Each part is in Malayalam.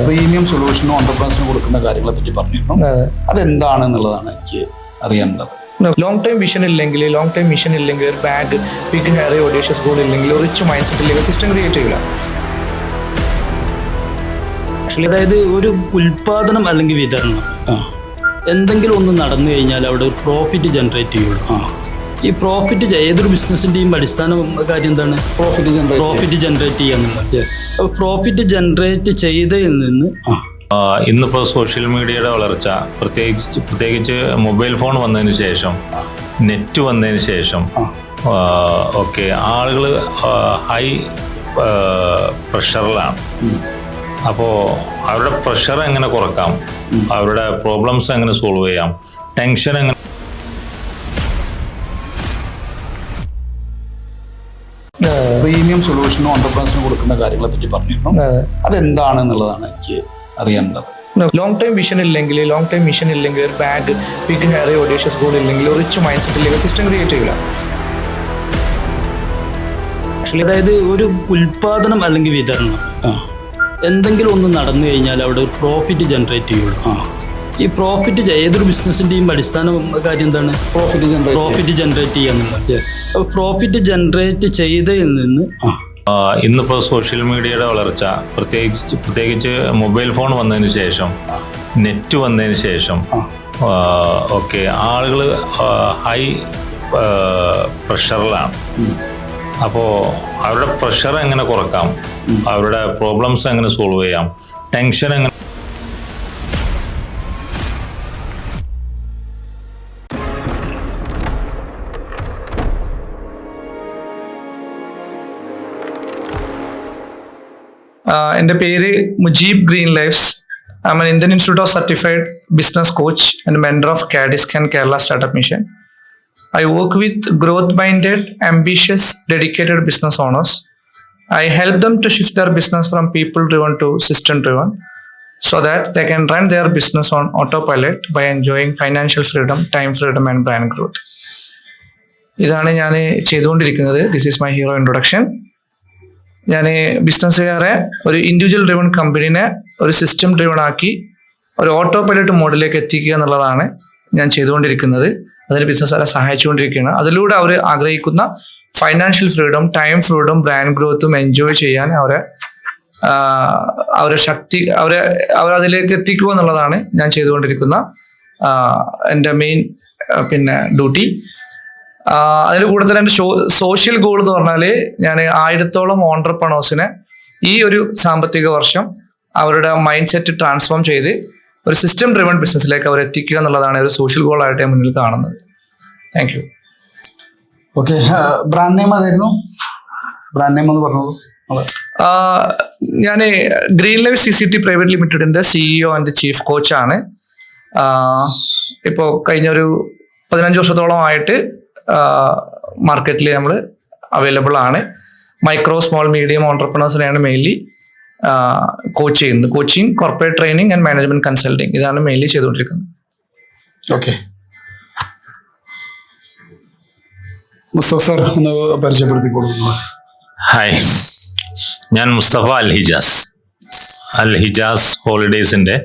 പ്രീമിയം സൊല്യൂഷനും ഓണ്ടർപ്രനേഴ്സിന് കൊടുക്കുന്ന കാര്യങ്ങളെ പറ്റി പറഞ്ഞിരുന്നു. അതെന്താണെന്നുള്ളതാണ് എനിക്ക് അറിയേണ്ടത്. ലോങ് ടൈം വിഷൻ ഇല്ലെങ്കിൽ, ലോങ് ടൈം മിഷൻ ഇല്ലെങ്കിൽ, ഒരു ബാഗ് ബിഗ് ഹെയർ ഓഡിയഷ്യസ് ഗോൾ ഇല്ലെങ്കിൽ, ഒരു റിച്ച് മൈൻഡ് സെറ്റ് ഇല്ലെങ്കിൽ സിസ്റ്റം ക്രിയേറ്റ് ചെയ്യില്ല. അതായത് ഒരു ഉൽപാദനം അല്ലെങ്കിൽ വിതരണം എന്തെങ്കിലും ഒന്ന് നടന്നു കഴിഞ്ഞാൽ അവിടെ ഒരു പ്രോഫിറ്റ് ജനറേറ്റ് ചെയ്യുള്ളൂ. ഈ പ്രോഫിറ്റ് ഏതൊരു ബിസിനസിന്റെയും അടിസ്ഥാന കാര്യം എന്താണ്? പ്രോഫിറ്റ് ജനറേറ്റ് ചെയ്യാന്നുള്ളത്. അപ്പോൾ പ്രോഫിറ്റ് ജനറേറ്റ് ചെയ്തതിൽ നിന്ന് ഇന്നിപ്പോൾ സോഷ്യൽ മീഡിയയുടെ വളർച്ച, പ്രത്യേകിച്ച് മൊബൈൽ ഫോൺ വന്നതിന് ശേഷം, നെറ്റ് വന്നതിന് ശേഷം ഒക്കെ ആളുകൾ ഹൈ പ്രഷറിലാണ്. അപ്പോൾ അവരുടെ പ്രഷർ എങ്ങനെ കുറക്കാം, അവരുടെ പ്രോബ്ലംസ് എങ്ങനെ സോൾവ് ചെയ്യാം, ടെൻഷൻ എങ്ങനെ പ്രീമിയം സൊല്യൂഷനും ഓണ്ടർപ്രനേഴ്സിന് കൊടുക്കുന്ന കാര്യങ്ങളെ പറ്റി പറഞ്ഞിരുന്നു. അതെന്താണെന്നുള്ളതാണ് എനിക്ക് അറിയേണ്ടത്. ലോങ് ടൈം വിഷൻ ഇല്ലെങ്കിൽ, ലോങ് ടൈം മിഷൻ ഇല്ലെങ്കിൽ, ഒരു ബാഗ് ബിഗ് ഹെയർ ഓഡിയഷ്യസ് ഗോൾ ഇല്ലെങ്കിൽ, ഒരു റിച്ച് മൈൻഡ് സെറ്റ് ഇല്ലെങ്കിൽ സിസ്റ്റം ക്രിയേറ്റ് ചെയ്യില്ല. അതായത് ഒരു ഉൽപാദനം അല്ലെങ്കിൽ വിതരണം എന്തെങ്കിലും ഒന്ന് നടന്നു കഴിഞ്ഞാൽ അവിടെ ഒരു പ്രോഫിറ്റ് ജനറേറ്റ് ചെയ്യുള്ളൂ. ഈ പ്രോഫിറ്റ് ഏതൊരു ബിസിനസിന്റെയും അടിസ്ഥാന കാര്യം എന്താണ്? പ്രോഫിറ്റ് ജനറേറ്റ് ചെയ്യാന്നുള്ളത്. അപ്പോൾ പ്രോഫിറ്റ് ജനറേറ്റ് ചെയ്തതിൽ നിന്ന് ഇന്നിപ്പോൾ സോഷ്യൽ മീഡിയയുടെ വളർച്ച, പ്രത്യേകിച്ച് മൊബൈൽ ഫോൺ വന്നതിന് ശേഷം, നെറ്റ് വന്നതിന് ശേഷം ഒക്കെ ആളുകൾ ഹൈ പ്രഷറിലാണ്. അപ്പോൾ അവരുടെ പ്രഷർ എങ്ങനെ കുറക്കാം, അവരുടെ പ്രോബ്ലംസ് എങ്ങനെ സോൾവ് ചെയ്യാം, ടെൻഷൻ എങ്ങനെ എൻ്റെ പേര് Mujeeb green lifes. I am an Indian Institute of Certified Business Coach and mentor of CADISC and Kerala Startup Mission. I work with growth-minded, ambitious, dedicated business owners. I help them to shift their business from people-driven to system-driven so that they can run their business on autopilot by enjoying financial freedom, time freedom and brand growth. ഇതാണ് ഞാൻ ചെയ്തുകൊണ്ടിരിക്കുന്നത്. This is my hero introduction. ഞാൻ ബിസിനസ്സുകാരെ ഒരു ഇൻഡിവിജ്വൽ ഡ്രിവൺ കമ്പനീനെ ഒരു സിസ്റ്റം ഡ്രിവൺ ആക്കി ഒരു ഓട്ടോ പൈലറ്റ് മോഡിലേക്ക് എത്തിക്കുക എന്നുള്ളതാണ് ഞാൻ ചെയ്തുകൊണ്ടിരിക്കുന്നത്. അതിന് ബിസിനസ്സുകാരെ സഹായിച്ചുകൊണ്ടിരിക്കുകയാണ്. അതിലൂടെ അവർ ആഗ്രഹിക്കുന്ന financial freedom, time freedom, brand ഗ്രോത്തും എൻജോയ് ചെയ്യാൻ അവരെ ശക്തി അവരതിലേക്ക് എത്തിക്കുക എന്നുള്ളതാണ് ഞാൻ ചെയ്തുകൊണ്ടിരിക്കുന്ന എൻ്റെ മെയിൻ ഡ്യൂട്ടി. അതിന് കൂടെ തന്നെ എൻ്റെ സോഷ്യൽ ഗോൾ എന്ന് പറഞ്ഞാൽ ഞാൻ 1000-ഓളം ഓണ്ടർപ്രണേഴ്സിനെ ഈ ഒരു സാമ്പത്തിക വർഷം അവരുടെ മൈൻഡ് സെറ്റ് ട്രാൻസ്ഫോം ചെയ്ത് ഒരു സിസ്റ്റം ഡ്രിവൺ ബിസിനസ്സിലേക്ക് അവർ എത്തിക്കുക എന്നുള്ളതാണ് ഒരു സോഷ്യൽ ഗോളായിട്ട് ഞാൻ മുന്നിൽ കാണുന്നത്. Thank you. Okay, brand name അതായിരുന്നു? ബ്രാൻഡ് നെയിം എന്ന് പറഞ്ഞോളൂ. ഞാൻ ഗ്രീൻ ലൈഫ് CCT പ്രൈവറ്റ് ലിമിറ്റഡിന്റെ CEO ആൻഡ് ചീഫ് കോച്ചാണ്. ഇപ്പോൾ കഴിഞ്ഞൊരു 15 വർഷത്തോളമായിട്ട് മാർക്കറ്റിൽ നമ്മൾ അവൈലബിൾ ആണ്. മൈക്രോ സ്മോൾ മീഡിയം ഓണ്ടർപ്രണേഴ്സിനെയാണ് മെയിൻലി കോച്ച് ചെയ്യുന്നത്. Coaching, corporate training and management consulting, ഇതാണ് മെയിൻലി ചെയ്തുകൊണ്ടിരിക്കുന്നത്. ഓക്കെ, മുസ്തഫ സർ ഒന്ന് പരിചയപ്പെടുത്തി കൊടുക്കുന്നു. ഹായ്, ഞാൻ മുസ്തഫ അൽ ഹിജാസ് ഹോളിഡേയ്സിൻ്റെ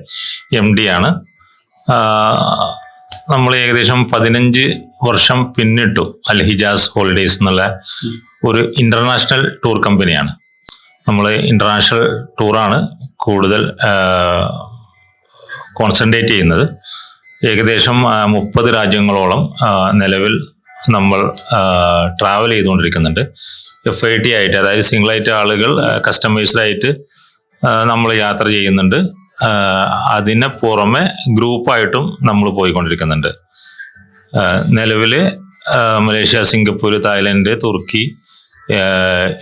MD ആണ്. നമ്മൾ ഏകദേശം 15 വർഷം പിന്നിട്ടു അൽ ഹിജാസ് ഹോളിഡേയ്സ് എന്നുള്ള ഒരു ഇന്റർനാഷണൽ ടൂർ കമ്പനിയാണ്. നമ്മൾ ഇന്റർനാഷണൽ ടൂറാണ് കൂടുതൽ കോൺസെൻട്രേറ്റ് ചെയ്യുന്നത്. ഏകദേശം 30 രാജ്യങ്ങളോളം നിലവിൽ നമ്മൾ ട്രാവൽ ചെയ്തുകൊണ്ടിരിക്കുന്നുണ്ട്. FIT ആയിട്ട്, അതായത് സിംഗിളായിട്ട് ആളുകൾ കസ്റ്റമൈസ്ഡായിട്ട് നമ്മൾ യാത്ര ചെയ്യുന്നുണ്ട്. അതിന് പുറമെ ഗ്രൂപ്പായിട്ടും നമ്മൾ പോയിക്കൊണ്ടിരിക്കുന്നുണ്ട്. നിലവിൽ മലേഷ്യ, സിംഗപ്പൂർ, തായ്ലൻഡ്, തുർക്കി,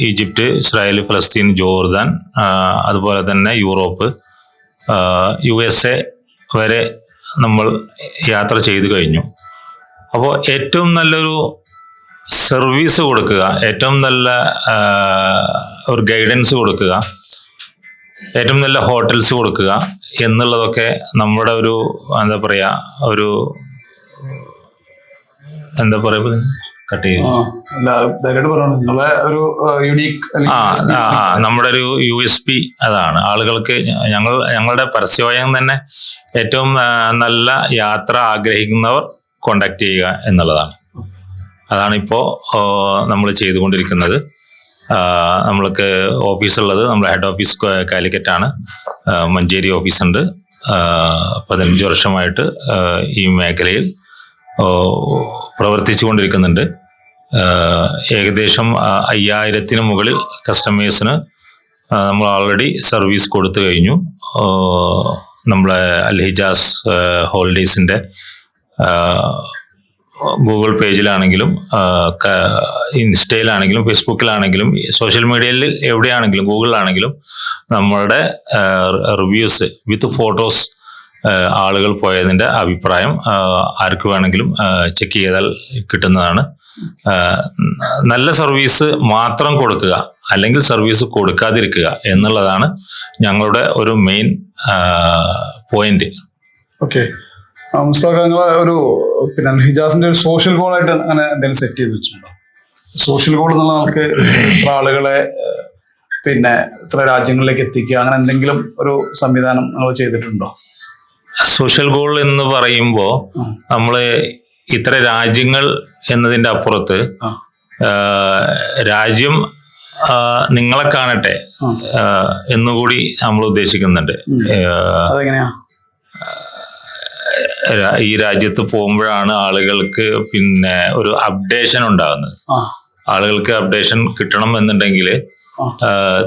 ഈജിപ്റ്റ്, ഇസ്രായേൽ, ഫലസ്തീൻ, ജോർദാൻ, അതുപോലെ തന്നെ യൂറോപ്പ്, USA വരെ നമ്മൾ യാത്ര ചെയ്തു കഴിഞ്ഞു. അപ്പോൾ ഏറ്റവും നല്ലൊരു സർവീസ് കൊടുക്കുക, ഏറ്റവും നല്ല ഒരു ഗൈഡൻസ് കൊടുക്കുക, ഏറ്റവും നല്ല ഹോട്ടൽസ് കൊടുക്കുക എന്നുള്ളതൊക്കെ നമ്മുടെ കട്ട് ചെയ്യും. അല്ല ധൈര്യമായിട്ട് പറയണം, നിങ്ങളെ ഒരു യുണീക്ക് നമ്മുടെ ഒരു USP അതാണ്. ആളുകൾക്ക് ഞങ്ങളുടെ പരസ്യവയം തന്നെ ഏറ്റവും നല്ല യാത്ര ആഗ്രഹിക്കുന്നവർ കോണ്ടാക്ട് ചെയ്യുക എന്നുള്ളതാണ്. അതാണിപ്പോൾ നമ്മൾ ചെയ്തുകൊണ്ടിരിക്കുന്നത്. നമ്മൾക്ക് ഓഫീസുള്ളത് നമ്മുടെ ഹെഡ് ഓഫീസ് കാലിക്കറ്റാണ്. മഞ്ചേരി ഓഫീസുണ്ട്. 15 വർഷമായിട്ട് ഈ മേഖലയിൽ പ്രവർത്തിച്ചു കൊണ്ടിരിക്കുന്നുണ്ട്. ഏകദേശം 5000-ന് മുകളിൽ കസ്റ്റമേഴ്സിന് നമ്മൾ ഓൾറെഡി സർവീസ് കൊടുത്തു കഴിഞ്ഞു. നമ്മളെ അൽഹിജാസ് ഹോളിഡേയ്സിൻ്റെ ഗൂഗിൾ പേജിലാണെങ്കിലും ഇൻസ്റ്റയിലാണെങ്കിലും ഫേസ്ബുക്കിലാണെങ്കിലും സോഷ്യൽ മീഡിയയിൽ എവിടെയാണെങ്കിലും ഗൂഗിളിലാണെങ്കിലും നമ്മളുടെ റിവ്യൂസ് വിത്ത് ഫോട്ടോസ് ആളുകൾ പോയതിൻ്റെ അഭിപ്രായം ആർക്ക് വേണമെങ്കിലും ചെക്ക് ചെയ്താൽ കിട്ടുന്നതാണ്. നല്ല സർവീസ് മാത്രം കൊടുക്കുക അല്ലെങ്കിൽ സർവീസ് കൊടുക്കാതിരിക്കുക എന്നുള്ളതാണ് ഞങ്ങളുടെ ഒരു മെയിൻ പോയിന്റ്. ഓക്കെ, നിങ്ങളെ ഒരു പിന്നെ ഹിജാസിന്റെ ഒരു സോഷ്യൽ ഗോളായിട്ട് അങ്ങനെ എന്തെങ്കിലും സെറ്റ് ചെയ്ത് വെച്ചിട്ടുണ്ടോ? സോഷ്യൽ ഗോൾ എന്നുള്ള നമുക്ക് ഇത്ര ആളുകളെ പിന്നെ ഇത്ര രാജ്യങ്ങളിലേക്ക് എത്തിക്കുക, അങ്ങനെ എന്തെങ്കിലും ഒരു സംവിധാനം നിങ്ങൾ ചെയ്തിട്ടുണ്ടോ? സോഷ്യൽ ഗോൾ എന്ന് പറയുമ്പോൾ നമ്മള് ഇത്ര രാജ്യങ്ങൾ എന്നതിന്റെ അപ്പുറത്ത് രാജ്യം നിങ്ങളെ കാണട്ടെ എന്നുകൂടി നമ്മൾ ഉദ്ദേശിക്കുന്നുണ്ട്. അതെങ്ങനെയാ? ഈ രാജ്യത്ത് പോകുമ്പോഴാണ് ആളുകൾക്ക് പിന്നെ ഒരു അപ്ഡേഷൻ ഉണ്ടാകുന്നത്. ആളുകൾക്ക് അപ്ഡേഷൻ കിട്ടണം എന്നുണ്ടെങ്കിൽ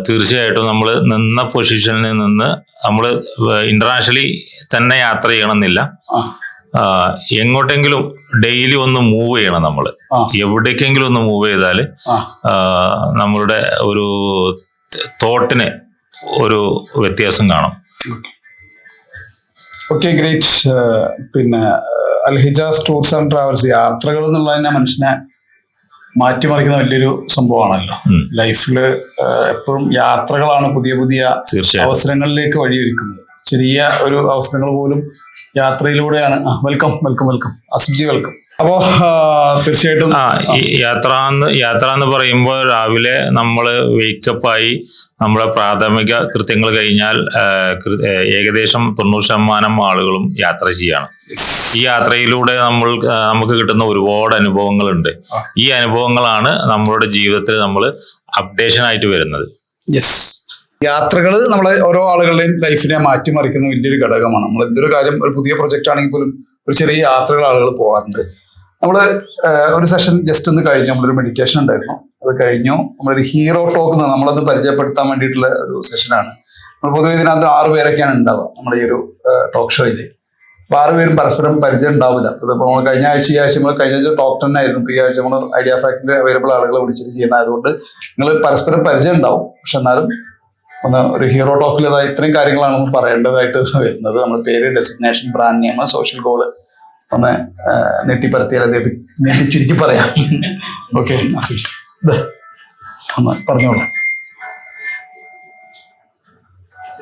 തീർച്ചയായിട്ടും നമ്മൾ നിന്ന പൊസിഷനിൽ നിന്ന് നമ്മൾ ഇന്റർനാഷണലി തന്നെ യാത്ര ചെയ്യണമെന്നില്ല. എങ്ങോട്ടെങ്കിലും ഡെയിലി ഒന്ന് മൂവ് ചെയ്യണം. നമ്മൾ എവിടേക്കെങ്കിലും ഒന്ന് മൂവ് ചെയ്താൽ നമ്മളുടെ ഒരു തോട്ടിന് ഒരു വ്യത്യാസം കാണും. Okay, great. പിന്നെ അൽഹിജാസ് ടൂർസ് ആൻഡ് ട്രാവൽസ്, യാത്രകൾ എന്നുള്ളതിനെ മനുഷ്യനെ മാറ്റിമറിക്കുന്ന വലിയൊരു സംഭവമാണല്ലോ. ലൈഫില് എപ്പോഴും യാത്രകളാണ് പുതിയ പുതിയ അവസരങ്ങളിലേക്ക് വഴിയൊരുക്കുന്നത്. ചെറിയ ഒരു അവസരങ്ങൾ പോലും യാത്രയിലൂടെയാണ്. Welcome welcome welcome Asifji, welcome. അപ്പോ തീർച്ചയായിട്ടും യാത്ര എന്ന് പറയുമ്പോൾ രാവിലെ നമ്മൾ വേക്കപ്പായി നമ്മുടെ പ്രാഥമിക കൃത്യങ്ങൾ കഴിഞ്ഞാൽ ഏകദേശം 90% ആളുകളും യാത്ര ചെയ്യാണ്. ഈ യാത്രയിലൂടെ നമുക്ക് കിട്ടുന്ന ഒരുപാട് അനുഭവങ്ങളുണ്ട്. ഈ അനുഭവങ്ങളാണ് നമ്മളുടെ ജീവിതത്തിൽ നമ്മൾ അപ്ഡേഷൻ ആയിട്ട് വരുന്നത്. യെസ്, യാത്രകൾ നമ്മളെ ഓരോ ആളുകളുടെയും ലൈഫിനെ മാറ്റിമറിക്കുന്ന വലിയൊരു ഘടകമാണ്. നമ്മൾ എന്തൊരു കാര്യം, ഒരു പുതിയ പ്രൊജക്റ്റ് ആണെങ്കിൽ പോലും ഒരു ചെറിയ യാത്രകൾ ആളുകൾ പോകാറുണ്ട്. നമ്മള് ഒരു സെഷൻ ജസ്റ്റ് ഒന്ന് കഴിഞ്ഞു, നമ്മളൊരു മെഡിറ്റേഷൻ ഉണ്ടായിരുന്നു. അത് കഴിഞ്ഞു നമ്മളൊരു ഹീറോ ടോക്ക് നമ്മളത് പരിചയപ്പെടുത്താൻ വേണ്ടിയിട്ടുള്ള ഒരു സെഷനാണ്. നമ്മൾ പൊതുവെ ഇതിനകത്ത് 6 പേരൊക്കെയാണ് ഉണ്ടാവുക നമ്മുടെ ഈ ഒരു ടോക്ക് ഷോയിൽ. അപ്പോൾ 6 പേരും പരസ്പരം പരിചയം ഉണ്ടാവില്ല. ഇതിപ്പോൾ നമ്മൾ കഴിഞ്ഞ ആഴ്ച നമ്മൾ കഴിഞ്ഞ ആഴ്ച ടോക്ക് 10 ആയിരുന്നു. ഇപ്പോൾ ഈ ആഴ്ച നമ്മൾ ഐഡിയ ഫാക്ടറിന്റെ അവൈലബിൾ ആളുകളെ വിളിച്ചിട്ട് ചെയ്യുന്നതായതുകൊണ്ട് നിങ്ങൾ പരസ്പരം പരിചയം ഉണ്ടാവും. പക്ഷെ എന്നാലും ഒന്ന് ഒരു ഹീറോ ടോക്കിൽ ഇത്രയും കാര്യങ്ങളാണ് നമ്മൾ പറയേണ്ടതായിട്ട് വരുന്നത്. നമ്മുടെ പേര്, designation, brand name, social goal ഒന്ന് നെട്ടിപ്പരത്തിയാൽ നെട്ടിച്ചുരുക്കി പറയാം. ഓക്കെ, ഒന്ന് പറഞ്ഞോളൂ.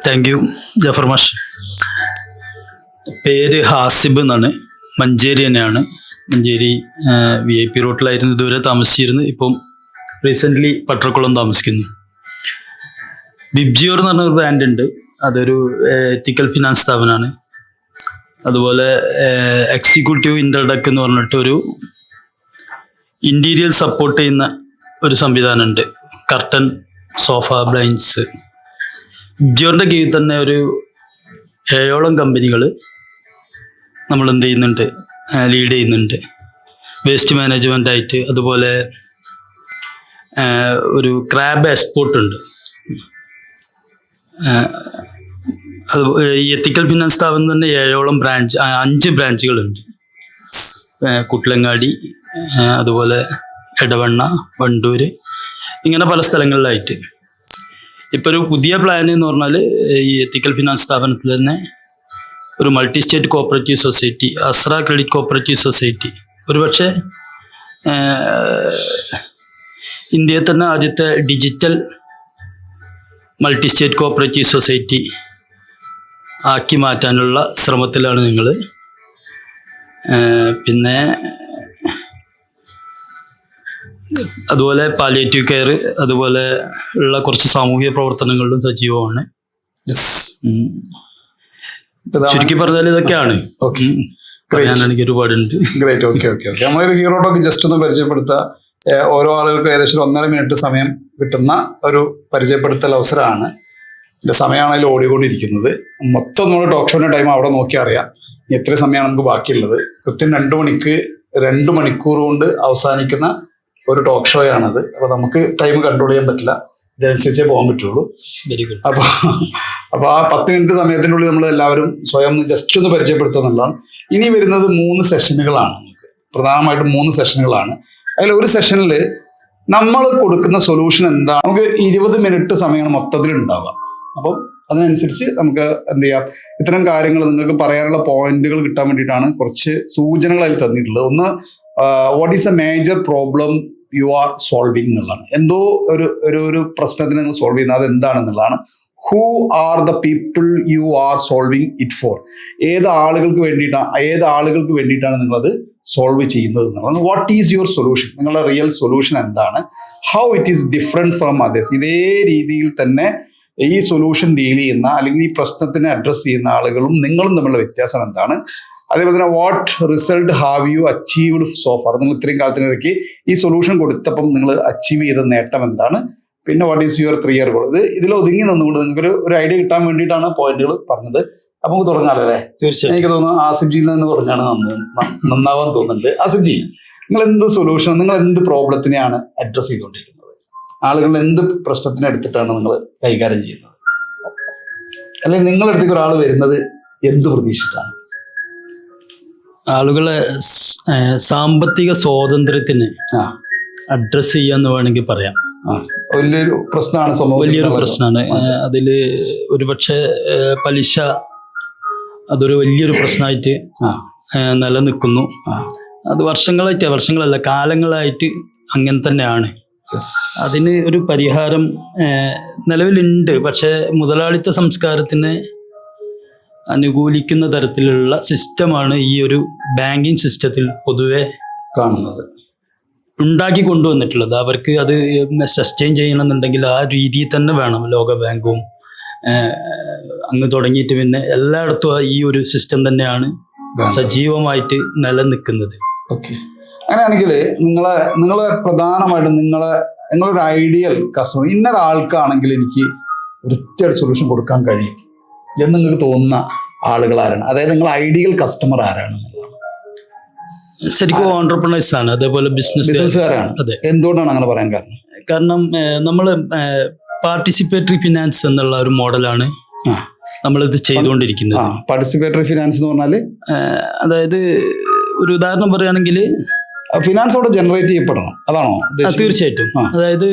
താങ്ക് യു ജഫർ മാഷ്. പേര് ഹാസിബ് എന്നാണ്. മഞ്ചേരി തന്നെയാണ്. മഞ്ചേരി VIP റോട്ടിലായിരുന്നു ഇതുവരെ താമസിച്ചിരുന്നത്. ഇപ്പം റീസെൻ്റ്ലി പട്ടർക്കുളം താമസിക്കുന്നു. ബിബ്ജിയോർ എന്ന് പറഞ്ഞൊരു ബ്രാൻഡ് ഉണ്ട്. അതൊരു എത്തിക്കൽ ഫിനാൻസ് സ്ഥാപനമാണ്. അതുപോലെ എക്സിക്യൂട്ടീവ് ഇൻ്റർഡക്ക് എന്ന് പറഞ്ഞിട്ടൊരു ഇൻറ്റീരിയർ സപ്പോർട്ട് ചെയ്യുന്ന ഒരു സംവിധാനമുണ്ട്. Curtain, sofa, blinds. ബിബ്ജിയോറിൻ്റെ കീഴിൽ തന്നെ ഒരു 7ഓളം കമ്പനികൾ നമ്മൾ എന്ത് ചെയ്യുന്നുണ്ട്, ലീഡ് ചെയ്യുന്നുണ്ട്. വേസ്റ്റ് മാനേജ്മെൻ്റ് ആയിട്ട്. അതുപോലെ ഒരു ക്രാബ് എക്സ്പോർട്ട് ഉണ്ട്. ഈ എത്തിക്കൽ ഫിനാൻസ് സ്ഥാപനം തന്നെ 7ഓളം 5 ബ്രാഞ്ചുകളുണ്ട്. കുട്ടലങ്ങാടി, അതുപോലെ എടവണ്ണ, വണ്ടൂർ, ഇങ്ങനെ പല സ്ഥലങ്ങളിലായിട്ട്. ഇപ്പോൾ ഒരു പുതിയ പ്ലാൻ എന്ന് പറഞ്ഞാൽ ഈ എത്തിക്കൽ ഫിനാൻസ് സ്ഥാപനത്തിൽ തന്നെ ഒരു multi state cooperative society, Asra credit cooperative society, ഒരുപക്ഷെ ഇന്ത്യയിൽ തന്നെ ആദ്യത്തെ digital multi state cooperative society ആക്കി മാറ്റാനുള്ള ശ്രമത്തിലാണ് നിങ്ങൾ. പിന്നെ അതുപോലെ പാലിയേറ്റീവ് കെയർ, അതുപോലെ ഉള്ള കുറച്ച് സാമൂഹിക പ്രവർത്തനങ്ങളിലും സജീവമാണ്. ചുരുക്കി പറഞ്ഞാൽ ഇതൊക്കെയാണ്. ഓക്കെ, പറയാനാണെങ്കിൽ ഒരുപാടുണ്ട്. ഗ്രേറ്റ്. ഓക്കെ. നമ്മളൊരു ഹീറോ ടോക്ക് ജസ്റ്റ് ഒന്ന് പരിചയപ്പെടുത്തുക. ഓരോ ആളുകൾക്ക് ഏകദേശം 1.5 മിനിറ്റ് സമയം കിട്ടുന്ന ഒരു പരിചയപ്പെടുത്തൽ അവസരമാണ്. എൻ്റെ സമയമാണെങ്കിൽ ഓടിക്കൊണ്ടിരിക്കുന്നത്. മൊത്തം നമ്മൾ ടോക്ക് ഷോന്റെ ടൈം അവിടെ നോക്കി അറിയാം എത്ര സമയമാണ് നമുക്ക് ബാക്കിയുള്ളത്. കൃത്യം 2 മണിക്കൂർ കൊണ്ട് അവസാനിക്കുന്ന ഒരു ടോക്ക് ഷോയാണത്. അപ്പോൾ നമുക്ക് ടൈം കൺട്രോൾ ചെയ്യാൻ പറ്റില്ല, ഇതനുസരിച്ചേ പോകാൻ പറ്റുള്ളൂ. Very good. അപ്പോൾ ആ 10 മിനിറ്റ് സമയത്തിനുള്ളിൽ നമ്മൾ എല്ലാവരും സ്വയം ജസ്റ്റ് ഒന്ന് പരിചയപ്പെടുത്തുന്നുള്ളതാണ്. ഇനി വരുന്നത് 3 സെഷനുകളാണ്. നമുക്ക് പ്രധാനമായിട്ടും 3 സെഷനുകളാണ്. അതിൽ ഒരു സെഷനിൽ നമ്മൾ കൊടുക്കുന്ന സൊല്യൂഷൻ എന്താണ്, നമുക്ക് 20 മിനിറ്റ് സമയമാണ് മൊത്തത്തിൽ ഉണ്ടാവുക. അപ്പം അതിനനുസരിച്ച് നമുക്ക് എന്ത് ചെയ്യാം, ഇത്തരം കാര്യങ്ങൾ നിങ്ങൾക്ക് പറയാനുള്ള പോയിന്റുകൾ കിട്ടാൻ വേണ്ടിയിട്ടാണ് കുറച്ച് സൂചനകൾ അതിൽ തന്നിട്ടുള്ളത്. ഒന്ന്, what is the major problem you are solving എന്നുള്ളതാണ്. എന്തോ ഒരു പ്രശ്നത്തിന് നിങ്ങൾ സോൾവ് ചെയ്യുന്നത്, അത് എന്താണെന്നുള്ളതാണ്. Who are the people you are solving it for, ഏത് ആളുകൾക്ക് വേണ്ടിയിട്ടാണ് നിങ്ങളത് സോൾവ് ചെയ്യുന്നത് എന്നുള്ളതാണ്. വാട്ട് ഈസ് യുവർ സൊല്യൂഷൻ, നിങ്ങളുടെ റിയൽ സൊല്യൂഷൻ എന്താണ്. How it is different from others, ഇതേ രീതിയിൽ തന്നെ ഈ സൊല്യൂഷൻ ഡീൽ ചെയ്യുന്ന അല്ലെങ്കിൽ ഈ പ്രശ്നത്തിനെ അഡ്രസ്സ് ചെയ്യുന്ന ആളുകളും നിങ്ങളും തമ്മിലുള്ള വ്യത്യാസം എന്താണ്. അതേപോലെ തന്നെ what result have you achieved so far, നിങ്ങൾ ഇത്രയും കാലത്തിനിടയ്ക്ക് ഈ സൊല്യൂഷൻ കൊടുത്തപ്പം നിങ്ങൾ അച്ചീവ് ചെയ്ത നേട്ടം എന്താണ്. പിന്നെ what is your 3 year goal. ഇതിൽ ഒതുങ്ങി നിന്നുകൊണ്ട് നിങ്ങൾക്ക് ഒരു ഐഡിയ കിട്ടാൻ വേണ്ടിയിട്ടാണ് പോയിന്റുകൾ പറഞ്ഞത്. അപ്പൊ നമുക്ക് തുടങ്ങാമല്ലോ അല്ലേ? തീർച്ചയായും. എനിക്ക് തോന്നുന്നു ആസിഫ് ജിയിൽ നിന്ന് തുടങ്ങാണ് നന്നാവാൻ തോന്നുന്നുണ്ട്. ആസിഫ് ജി, നിങ്ങൾ എന്ത് സൊല്യൂഷൻ, നിങ്ങൾ എന്ത് പ്രോബ്ലത്തിനെയാണ് അഡ്രസ് ചെയ്തുകൊണ്ടിരിക്കുന്നത്? ആളുകൾ എന്ത് പ്രശ്നത്തിനെ എടുത്തിട്ടാണ് നിങ്ങൾ കൈകാര്യം ചെയ്യുന്നത്? അല്ലെങ്കിൽ നിങ്ങളുടെ അടുത്തേക്ക് ഒരാൾ വരുന്നത് എന്ത് പ്രതീക്ഷിച്ചിട്ടാണ്? ആളുകളെ സാമ്പത്തിക സ്വാതന്ത്ര്യത്തിന് അഡ്രസ് ചെയ്യാന്ന് വേണമെങ്കിൽ പറയാം. വലിയൊരു പ്രശ്നമാണ്, വലിയൊരു പ്രശ്നമാണ്. അതിൽ ഒരുപക്ഷെ പലിശ അതൊരു വലിയൊരു പ്രശ്നമായിട്ട് നിലനിൽക്കുന്നു. അത് വർഷങ്ങളല്ല കാലങ്ങളായിട്ട് അങ്ങനെ തന്നെയാണ്. അതിന് ഒരു പരിഹാരം നിലവിലുണ്ട്. പക്ഷെ മുതലാളിത്ത സംസ്കാരത്തിന് അനുകൂലിക്കുന്ന തരത്തിലുള്ള സിസ്റ്റമാണ് ഈ ഒരു ബാങ്കിങ് സിസ്റ്റത്തിൽ പൊതുവെ കാണുന്നത്, ഉണ്ടാക്കി കൊണ്ടുവന്നിട്ടുള്ളത്. അവർക്ക് അത് സസ്റ്റെയിൻ ചെയ്യണമെന്നുണ്ടെങ്കിൽ ആ രീതിയിൽ തന്നെ വേണം. ലോക ബാങ്കും അങ്ങ് തുടങ്ങിയിട്ട് പിന്നെ എല്ലായിടത്തും ഈ ഒരു സിസ്റ്റം തന്നെയാണ് സജീവമായിട്ട് നിലനിൽക്കുന്നത്. ഓക്കെ, അങ്ങനെയാണെങ്കിൽ നിങ്ങളെ പ്രധാനമായിട്ടും നിങ്ങളൊരു ഐഡിയൽ കസ്റ്റമർ, ഇന്നൊരാൾക്കാണെങ്കിൽ എനിക്ക് വൃത്തിയായിട്ട് സൊല്യൂഷൻ കൊടുക്കാൻ കഴിയും എന്ന് നിങ്ങൾക്ക് തോന്നുന്ന ആളുകൾ ആരാണ്? അതായത് നിങ്ങൾ ഐഡിയൽ കസ്റ്റമർ ആരാണ്? ശരിക്കും ഓൺട്രപ്രണേഴ്സ് ആണ്, അതേപോലെ ബിസിനസ്സുകാരാണ്. അതെ. എന്തുകൊണ്ടാണ് അങ്ങനെ പറയാൻ കാരണം? നമ്മൾ പാർട്ടിസിപ്പേറ്ററി ഫിനാൻസ് എന്നുള്ള ഒരു മോഡലാണ് നമ്മളിത് ചെയ്തുകൊണ്ടിരിക്കുന്നത്. പാർട്ടിസിപ്പേറ്ററി ഫിനാൻസ് എന്ന് പറഞ്ഞാൽ അതായത് ഒരു ഉദാഹരണം പറയുകയാണെങ്കിൽ ഫിനാൻസ് അവിടെ ജനറേറ്റ് ചെയ്യപ്പെടണം, അതാണോ? തീർച്ചയായിട്ടും. അതായത്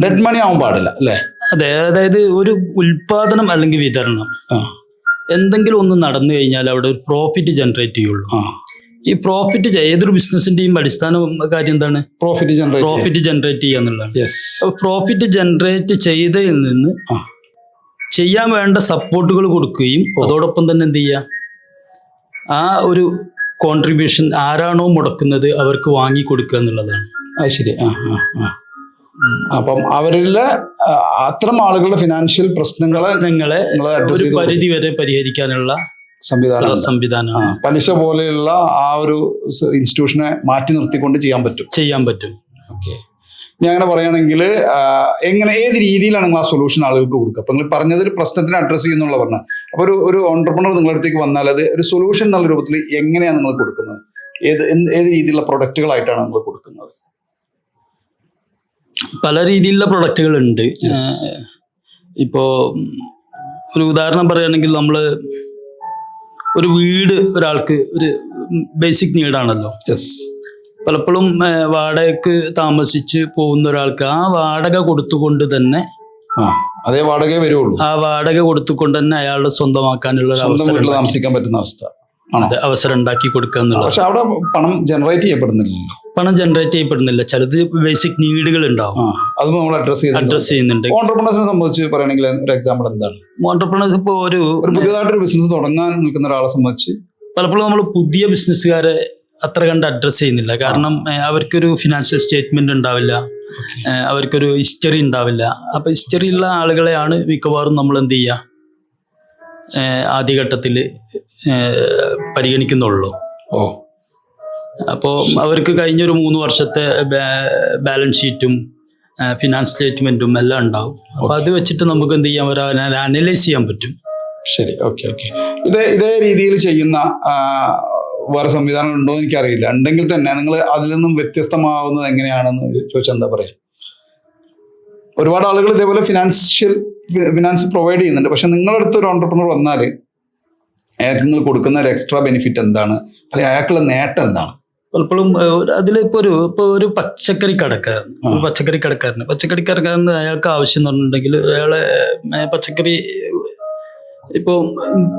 ഡെഡ് മണി ആവാൻ പാടില്ല അല്ലേ? അതെ, അതായത് ഒരു ഉൽപാദനം അല്ലെങ്കിൽ വിതരണം എന്തെങ്കിലും ഒന്ന് നടന്നു കഴിഞ്ഞാൽ അവിടെ ഒരു പ്രോഫിറ്റ് ജനറേറ്റ് ചെയ്യുള്ളൂ. ഈ പ്രോഫിറ്റ് ഏതൊരു ബിസിനസിന്റെയും അടിസ്ഥാന കാര്യം എന്താണ്? പ്രോഫിറ്റ് ജനറേറ്റ് ചെയ്യുക എന്നുള്ളതാണ്. അപ്പോൾ പ്രോഫിറ്റ് ജനറേറ്റ് ചെയ്തതിൽ നിന്ന് ചെയ്യാൻ വേണ്ട സപ്പോർട്ടുകൾ കൊടുക്കുകയും അതോടൊപ്പം തന്നെ എന്ത് ചെയ്യുക, ആ ഒരു കോൺട്രിബ്യൂഷൻ ആരാണോ മുടക്കുന്നത് അവർക്ക് വാങ്ങി കൊടുക്കുക എന്നുള്ളതാണ്. ശരി. അപ്പം അവരിലെ അത്തരം ആളുകളുടെ ഫിനാൻഷ്യൽ പ്രശ്നങ്ങളെ ഒരു പരിധി വരെ പരിഹരിക്കാനുള്ള സംവിധാനം പലിശ പോലെയുള്ള ആ ഒരു ഇൻസ്റ്റിറ്റ്യൂഷനെ മാറ്റി നിർത്തിക്കൊണ്ട് ചെയ്യാൻ പറ്റും. ഓക്കെ, ഇനി അങ്ങനെ പറയുകയാണെങ്കിൽ ഏത് രീതിയിലാണ് നിങ്ങൾ ആ സൊല്യൂഷൻ ആളുകൾക്ക് കൊടുക്കുക? അപ്പൊ നിങ്ങൾ പറഞ്ഞത് ഒരു പ്രശ്നത്തിന് അഡ്രസ് ചെയ്യുന്നുള്ള പറഞ്ഞത്. അപ്പൊ ഒരു ഓൺട്രപ്രണർ നിങ്ങളുടെ അടുത്തേക്ക് വന്നാൽ അത് ഒരു സൊല്യൂഷൻ എന്നുള്ള രൂപത്തിൽ എങ്ങനെയാണ് നിങ്ങൾ കൊടുക്കുന്നത്? ഏത് രീതിയിലുള്ള പ്രൊഡക്റ്റുകളായിട്ടാണ് നിങ്ങൾ കൊടുക്കുന്നത്? പല രീതിയിലുള്ള പ്രൊഡക്റ്റുകൾ ഉണ്ട്. ഇപ്പോൾ ഒരു ഉദാഹരണം പറയുകയാണെങ്കിൽ നമ്മൾ ഒരു വീട് ഒരാൾക്ക് ഒരു ബേസിക് നീഡാണല്ലോ. പലപ്പോഴും വാടകയ്ക്ക് താമസിച്ച് പോകുന്ന ഒരാൾക്ക് ആ വാടക കൊടുത്തുകൊണ്ട് തന്നെ അതേ വാടക വരുള്ളൂ. ആ വാടക കൊടുത്തുകൊണ്ട് തന്നെ അയാളുടെ സ്വന്തമാക്കാനുള്ള താമസിക്കാൻ പറ്റുന്ന അവസരം ഉണ്ടാക്കി കൊടുക്കുക എന്നുള്ളത്. പക്ഷെ അവിടെ പണം ജനറേറ്റ് ചെയ്യപ്പെടുന്നില്ല. ചിലത് ബേസിക് നീഡുകൾ ഉണ്ടാവും, അതും നമ്മൾ അഡ്രസ് ചെയ്യുന്നുണ്ട്. ഓൺട്രപ്രണേഴ്സിനെ സംബന്ധിച്ച് പറയുകയാണെങ്കിൽ ഒരു എക്സാമ്പിൾ എന്താണ്? ഓൺട്രപ്രണേഴ്സ് ഇപ്പോൾ ഒരു പുതിയതായിട്ടൊരു ബിസിനസ് തുടങ്ങാൻ നിൽക്കുന്ന ഒരാളെ സംബന്ധിച്ച് പലപ്പോഴും നമ്മൾ പുതിയ ബിസിനസ്സുകാരെ അത്ര കണ്ട് അഡ്രസ്സ് ചെയ്യുന്നില്ല. കാരണം അവർക്കൊരു ഫിനാൻഷ്യൽ സ്റ്റേറ്റ്മെന്റ് ഉണ്ടാവില്ല, അവർക്കൊരു ഹിസ്റ്ററി ഉണ്ടാവില്ല. അപ്പൊ ഹിസ്റ്ററി ഉള്ള ആളുകളെയാണ് മിക്കവാറും നമ്മൾ എന്ത് ചെയ്യുക, ആദ്യഘട്ടത്തിൽ പരിഗണിക്കുന്നുള്ളൂ. അപ്പോൾ അവർക്ക് കഴിഞ്ഞൊരു 3 വർഷത്തെ ബാലൻസ് ഷീറ്റും ഫിനാൻസ് സ്റ്റേറ്റ്മെന്റും എല്ലാം ഉണ്ടാവും. അപ്പോൾ അത് വെച്ചിട്ട് നമുക്ക് എന്ത് ചെയ്യാൻ അനലൈസ് ചെയ്യാൻ പറ്റും. ശരി, ഓക്കെ. ഇതേ രീതിയിൽ ചെയ്യുന്ന വേറെ സംവിധാനം ഉണ്ടോ എന്ന് എനിക്കറിയില്ല. ഉണ്ടെങ്കിൽ തന്നെ നിങ്ങൾ അതിൽ നിന്നും വ്യത്യസ്തമാവുന്നത് എങ്ങനെയാണെന്ന് ചോദിച്ചാൽ എന്താ പറയുക? ഒരുപാട് ആളുകൾ ഇതേപോലെ ഫിനാൻസ് പ്രൊവൈഡ് ചെയ്യുന്നുണ്ട്. പക്ഷെ നിങ്ങളുടെ അടുത്ത് ഒരു ഓൺടർപ്രണർ വന്നാൽ അയാൾക്ക് നിങ്ങൾ കൊടുക്കുന്ന ഒരു എക്സ്ട്രാ ബെനിഫിറ്റ് എന്താണ്, അല്ലെങ്കിൽ അയാൾക്കുള്ള നേട്ടം എന്താണ്? പലപ്പോഴും അതിലിപ്പോ ഒരു പച്ചക്കറി കടക്കാരന് അയാൾക്ക് ആവശ്യം എന്ന് പറഞ്ഞിട്ടുണ്ടെങ്കിൽ അയാളെ പച്ചക്കറി ഇപ്പോൾ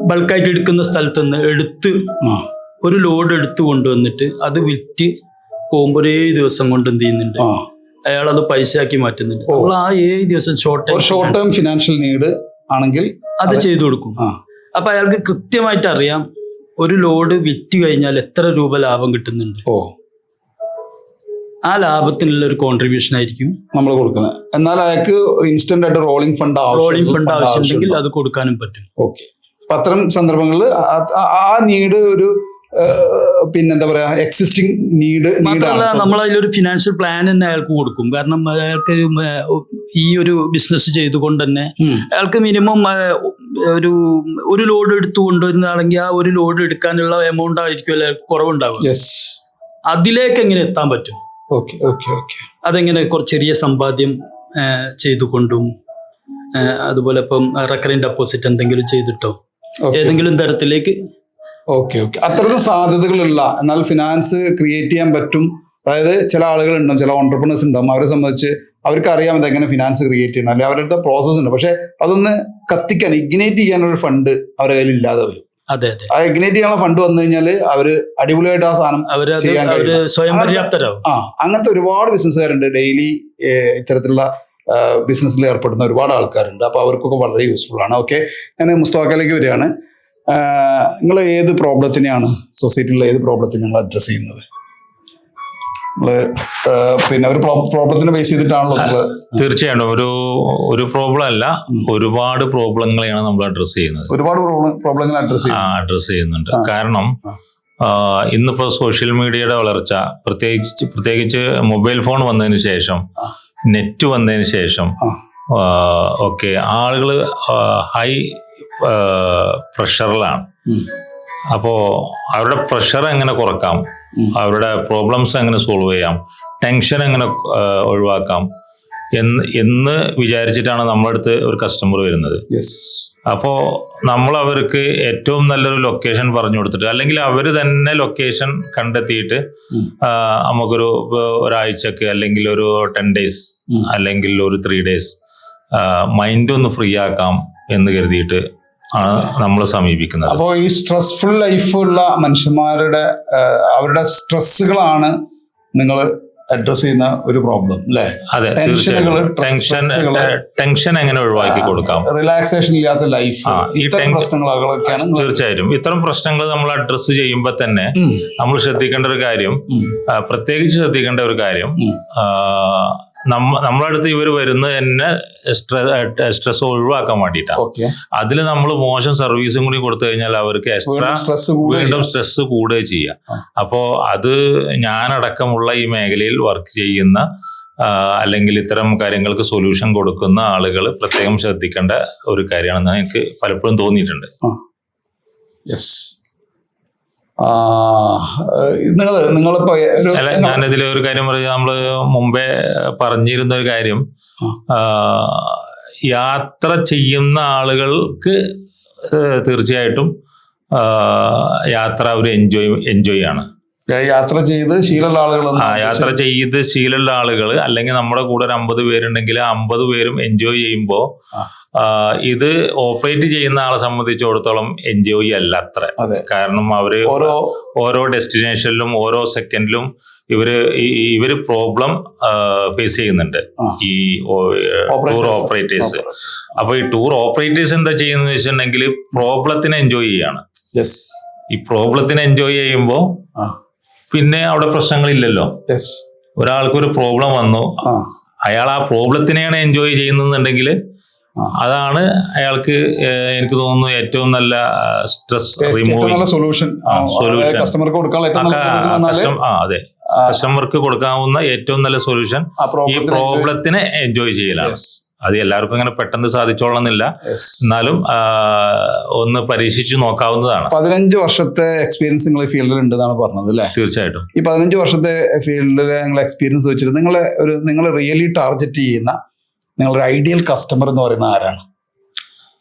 ബൾക്കായിട്ട് എടുക്കുന്ന സ്ഥലത്ത് നിന്ന് ഒരു ലോഡ് എടുത്ത് കൊണ്ടുവന്നിട്ട് അത് വിറ്റ് പോകുമ്പോൾ 7 ദിവസം കൊണ്ട് എന്ത് ചെയ്യുന്നുണ്ട്, അയാൾ അത് പൈസയാക്കി മാറ്റുന്നുണ്ട്. നമ്മൾ ആ 7 ദിവസം ഷോർട്ട് ടേം ഫിനാൻഷ്യൽ നീഡ് ആണെങ്കിൽ അത് ചെയ്തു കൊടുക്കും. അപ്പൊ അയാൾക്ക് കൃത്യമായിട്ട് അറിയാം ഒരു ലോഡ് വിറ്റ് കഴിഞ്ഞാൽ എത്ര രൂപ ലാഭം കിട്ടുന്നുണ്ട്. ആ ലാഭത്തിനുള്ള ഒരു കോൺട്രിബ്യൂഷൻ ആയിരിക്കും നമ്മൾ കൊടുക്കുന്നത്. എന്നാൽ അയാൾക്ക് ഇൻസ്റ്റന്റ് ആയിട്ട് റോളിംഗ് ഫണ്ട് ആവശ്യമുണ്ടെങ്കിൽ അത് കൊടുക്കാനും പറ്റും. ഓക്കെ. അപ്പൊ അത്തരം സന്ദർഭങ്ങളിൽ ആ നീഡ് ഒരു പിന്നെന്താ പറയാ, എക്സിസ്റ്റിംഗ് നീഡ് മാത്രമല്ല നമ്മൾ അതിലൊരു ഫിനാൻഷ്യൽ പ്ലാൻ തന്നെ അയാൾക്ക് കൊടുക്കും. കാരണം അയാൾക്ക് ഈ ഒരു ബിസിനസ് ചെയ്തുകൊണ്ട് തന്നെ അയാൾക്ക് മിനിമം ഒരു ലോഡ് എടുത്തു കൊണ്ടുവരുന്നതാണെങ്കിൽ ആ ഒരു ലോഡ് എടുക്കാനുള്ള എമൗണ്ട് ആയിരിക്കും അയാൾക്ക് കുറവുണ്ടാവും. അതിലേക്ക് എങ്ങനെ എത്താൻ പറ്റും? അതെങ്ങനെ ചെറിയ സമ്പാദ്യം ചെയ്തുകൊണ്ടും അതുപോലെ ഇപ്പം റെക്കറിംഗ് ഡെപ്പോസിറ്റ് എന്തെങ്കിലും ചെയ്തിട്ടോ ഏതെങ്കിലും തരത്തിലേക്ക് അത്തരത്തിൽ സാധ്യതകളുള്ള എന്നാൽ ഫിനാൻസ് ക്രിയേറ്റ് ചെയ്യാൻ പറ്റും. അതായത് ചില ആളുകളുണ്ടാവും, ചില ഓൺടർപ്രണേഴ്സ് ഉണ്ടാവും, അവരെ സംബന്ധിച്ച് അവർക്ക് അറിയാം ഇതെങ്ങനെ ഫിനാൻസ് ക്രിയേറ്റ് ചെയ്യണം, അല്ലെങ്കിൽ അവരുടെ പ്രോസസ് ഉണ്ട്. പക്ഷെ അതൊന്ന് കത്തിക്കാൻ, ഇഗ്നേറ്റ് ചെയ്യാനുള്ള ഫണ്ട് അവരുടെ കയ്യിൽ ഇല്ലാതെ വരും. ആ ഇഗ്നേറ്റ് ചെയ്യാനുള്ള ഫണ്ട് വന്നു കഴിഞ്ഞാൽ അവര് അടിപൊളിയായിട്ട് ആ സാധനം ചെയ്യാൻ സ്വയം പര്യാപ്തരാകും. അങ്ങനത്തെ ഒരുപാട് ബിസിനസ്സുകാരുണ്ട്, ഡെയിലി ഇത്തരത്തിലുള്ള ബിസിനസ്സിൽ ഏർപ്പെടുന്ന ഒരുപാട് ആൾക്കാരുണ്ട്. അപ്പൊ അവർക്കൊക്കെ വളരെ യൂസ്ഫുൾ ആണ്. ഓക്കെ, ഞാൻ മുസ്തഫയിലേക്ക് വരികയാണ്. നിങ്ങൾ ഏത് പ്രോബ്ലത്തിനെയാണ്, സൊസൈറ്റിയിലുള്ള ഏത് പ്രോബ്ലത്തിനെ നിങ്ങൾ അഡ്രസ് ചെയ്യുന്നത്? പിന്നെ ഒരു പ്രോബ്ലത്തിനെ ബേസ് ചെയ്തിട്ടാണല്ലോ നിങ്ങൾ? തീർച്ചയായിട്ടും ഒരു പ്രോബ്ലം അല്ല, ഒരുപാട് പ്രോബ്ലങ്ങളെയാണ് നമ്മൾ അഡ്രസ് ചെയ്യുന്നത്. ഒരുപാട് പ്രോബ്ലങ്ങൾ അഡ്രസ് ചെയ്യുന്നുണ്ട്. കാരണം ഇന്നിപ്പോ സോഷ്യൽ മീഡിയയുടെ വളർച്ച, പ്രത്യേകിച്ച് മൊബൈൽ ഫോൺ വന്നതിന് ശേഷം, നെറ്റ് വന്നതിന് ശേഷം ഒക്കെ ആളുകൾ ഹൈ പ്രഷറിലാണ്. അപ്പോൾ അവരുടെ പ്രഷർ എങ്ങനെ കുറക്കാം, അവരുടെ പ്രോബ്ലംസ് എങ്ങനെ സോൾവ് ചെയ്യാം, ടെൻഷൻ എങ്ങനെ ഒഴിവാക്കാം എന്ന് വിചാരിച്ചിട്ടാണ് നമ്മുടെ അടുത്ത് ഒരു കസ്റ്റമർ വരുന്നത്. അപ്പോൾ നമ്മൾ അവർക്ക് ഏറ്റവും നല്ലൊരു ലൊക്കേഷൻ പറഞ്ഞു കൊടുത്തിട്ട്, അല്ലെങ്കിൽ അവർ തന്നെ ലൊക്കേഷൻ കണ്ടെത്തിയിട്ട് നമുക്കൊരു ഒരാഴ്ചക്ക് അല്ലെങ്കിൽ ഒരു 10 days അല്ലെങ്കിൽ ഒരു 3 days മൈൻഡ് ഒന്ന് ഫ്രീ ആക്കാം എന്ന് കരുതിയിട്ട് ആണ് നമ്മൾ സമീപിക്കുന്നത്. അപ്പോൾ ഈ സ്ട്രെസ്ഫുൾ ലൈഫുള്ള മനുഷ്യന്മാരുടെ അവരുടെ സ്ട്രെസ്സുകളാണ് നിങ്ങൾ അഡ്രസ് ചെയ്യുന്ന ഒരു പ്രോബ്ലം അല്ലേ? അതെ, ടെൻഷൻ എങ്ങനെ ഒഴിവാക്കി കൊടുക്കാം, റിലാക്സേഷൻ ഇല്ലാത്ത ലൈഫ്, തീർച്ചയായിട്ടും ഇത്തരം പ്രശ്നങ്ങൾ നമ്മൾ അഡ്രസ് ചെയ്യുമ്പോൾ തന്നെ നമ്മൾ ശ്രദ്ധിക്കേണ്ട ഒരു കാര്യം, പ്രത്യേകിച്ച് ശ്രദ്ധിക്കേണ്ട ഒരു കാര്യം, നമ്മളടുത്ത് ഇവർ വരുന്നത് തന്നെ സ്ട്രെസ് ഒഴിവാക്കാൻ വേണ്ടിയിട്ടാണ്. അതിൽ നമ്മൾ മോശം സർവീസും കൂടി കൊടുത്തു കഴിഞ്ഞാൽ അവർക്ക് വീണ്ടും സ്ട്രെസ് കൂടുകയും ചെയ്യാം. അപ്പോൾ അത് ഞാനടക്കമുള്ള ഈ മേഖലയിൽ വർക്ക് ചെയ്യുന്ന അല്ലെങ്കിൽ ഇത്തരം കാര്യങ്ങൾക്ക് സൊല്യൂഷൻ കൊടുക്കുന്ന ആളുകൾ പ്രത്യേകം ശ്രദ്ധിക്കേണ്ട ഒരു കാര്യമാണെന്ന് എനിക്ക് പലപ്പോഴും തോന്നിയിട്ടുണ്ട്. ഞാനിതിൽ ഒരു കാര്യം പറയാം. നമ്മള് മുമ്പേ പറഞ്ഞിരുന്ന ഒരു കാര്യം, യാത്ര ചെയ്യുന്ന ആളുകൾക്ക് തീർച്ചയായിട്ടും യാത്ര ഒരു എൻജോയ് ആണ്. യാത്ര ചെയ്ത് ശീലമുള്ള ആളുകൾ അല്ലെങ്കിൽ നമ്മുടെ കൂടെ ഒരു 50 പേരുണ്ടെങ്കിൽ 50 പേരും എൻജോയ് ചെയ്യുമ്പോൾ ഇത് ഓപ്പറേറ്റ് ചെയ്യുന്ന ആളെ സംബന്ധിച്ചിടത്തോളം എൻജോയ് അല്ല അത്ര. കാരണം അവര് ഓരോ ഡെസ്റ്റിനേഷനിലും ഓരോ സെക്കൻഡിലും ഇവര് പ്രോബ്ലം ഫേസ് ചെയ്യുന്നുണ്ട് ഈ ടൂർ ഓപ്പറേറ്റേഴ്സ്. അപ്പൊ ഈ ടൂർ ഓപ്പറേറ്റേഴ്സ് എന്താ ചെയ്യുന്നത് വെച്ചിട്ടുണ്ടെങ്കിൽ പ്രോബ്ലത്തിനെ എൻജോയ് ചെയ്യാണ്. ഈ പ്രോബ്ലത്തിനെ എൻജോയ് ചെയ്യുമ്പോൾ പിന്നെ അവിടെ പ്രശ്നങ്ങളില്ലല്ലോ. യെസ്. ഒരാൾക്കൊരു പ്രോബ്ലം വന്നു, അയാൾ ആ പ്രോബ്ലത്തിനെയാണ് എൻജോയ് ചെയ്യുന്നുണ്ടെങ്കിൽ അതാണ് അയാൾക്ക് എനിക്ക് തോന്നുന്നു ഏറ്റവും നല്ല സ്ട്രെസ് റിമൂവിങ് സൊല്യൂഷൻ കസ്റ്റമർക്ക് അതെ, കസ്റ്റമർക്ക് കൊടുക്കാവുന്ന ഏറ്റവും നല്ല സൊല്യൂഷൻ ഈ പ്രോബ്ലത്തിനെ എൻജോയ് ചെയ്യലാണ്. അത് എല്ലാവർക്കും അങ്ങനെ പെട്ടെന്ന് സാധിച്ചോളന്നില്ല, എന്നാലും ഒന്ന് പരീക്ഷിച്ചു നോക്കാവുന്നതാണ്. 15 വർഷത്തെ എക്സ്പീരിയൻസ് നിങ്ങൾ ഫീൽഡിൽ ഉണ്ടെന്നാണ് പറഞ്ഞത് അല്ലേ? തീർച്ചയായിട്ടും. ഈ 15 വർഷത്തെ ഫീൽഡിലെ നിങ്ങൾ എക്സ്പീരിയൻസ് വെച്ചിട്ട് നിങ്ങൾ റിയലി ടാർഗറ്റ് ചെയ്യുന്ന നിങ്ങളുടെ ഐഡിയൽ കസ്റ്റമർ എന്ന് പറയുന്ന ആരാണ്?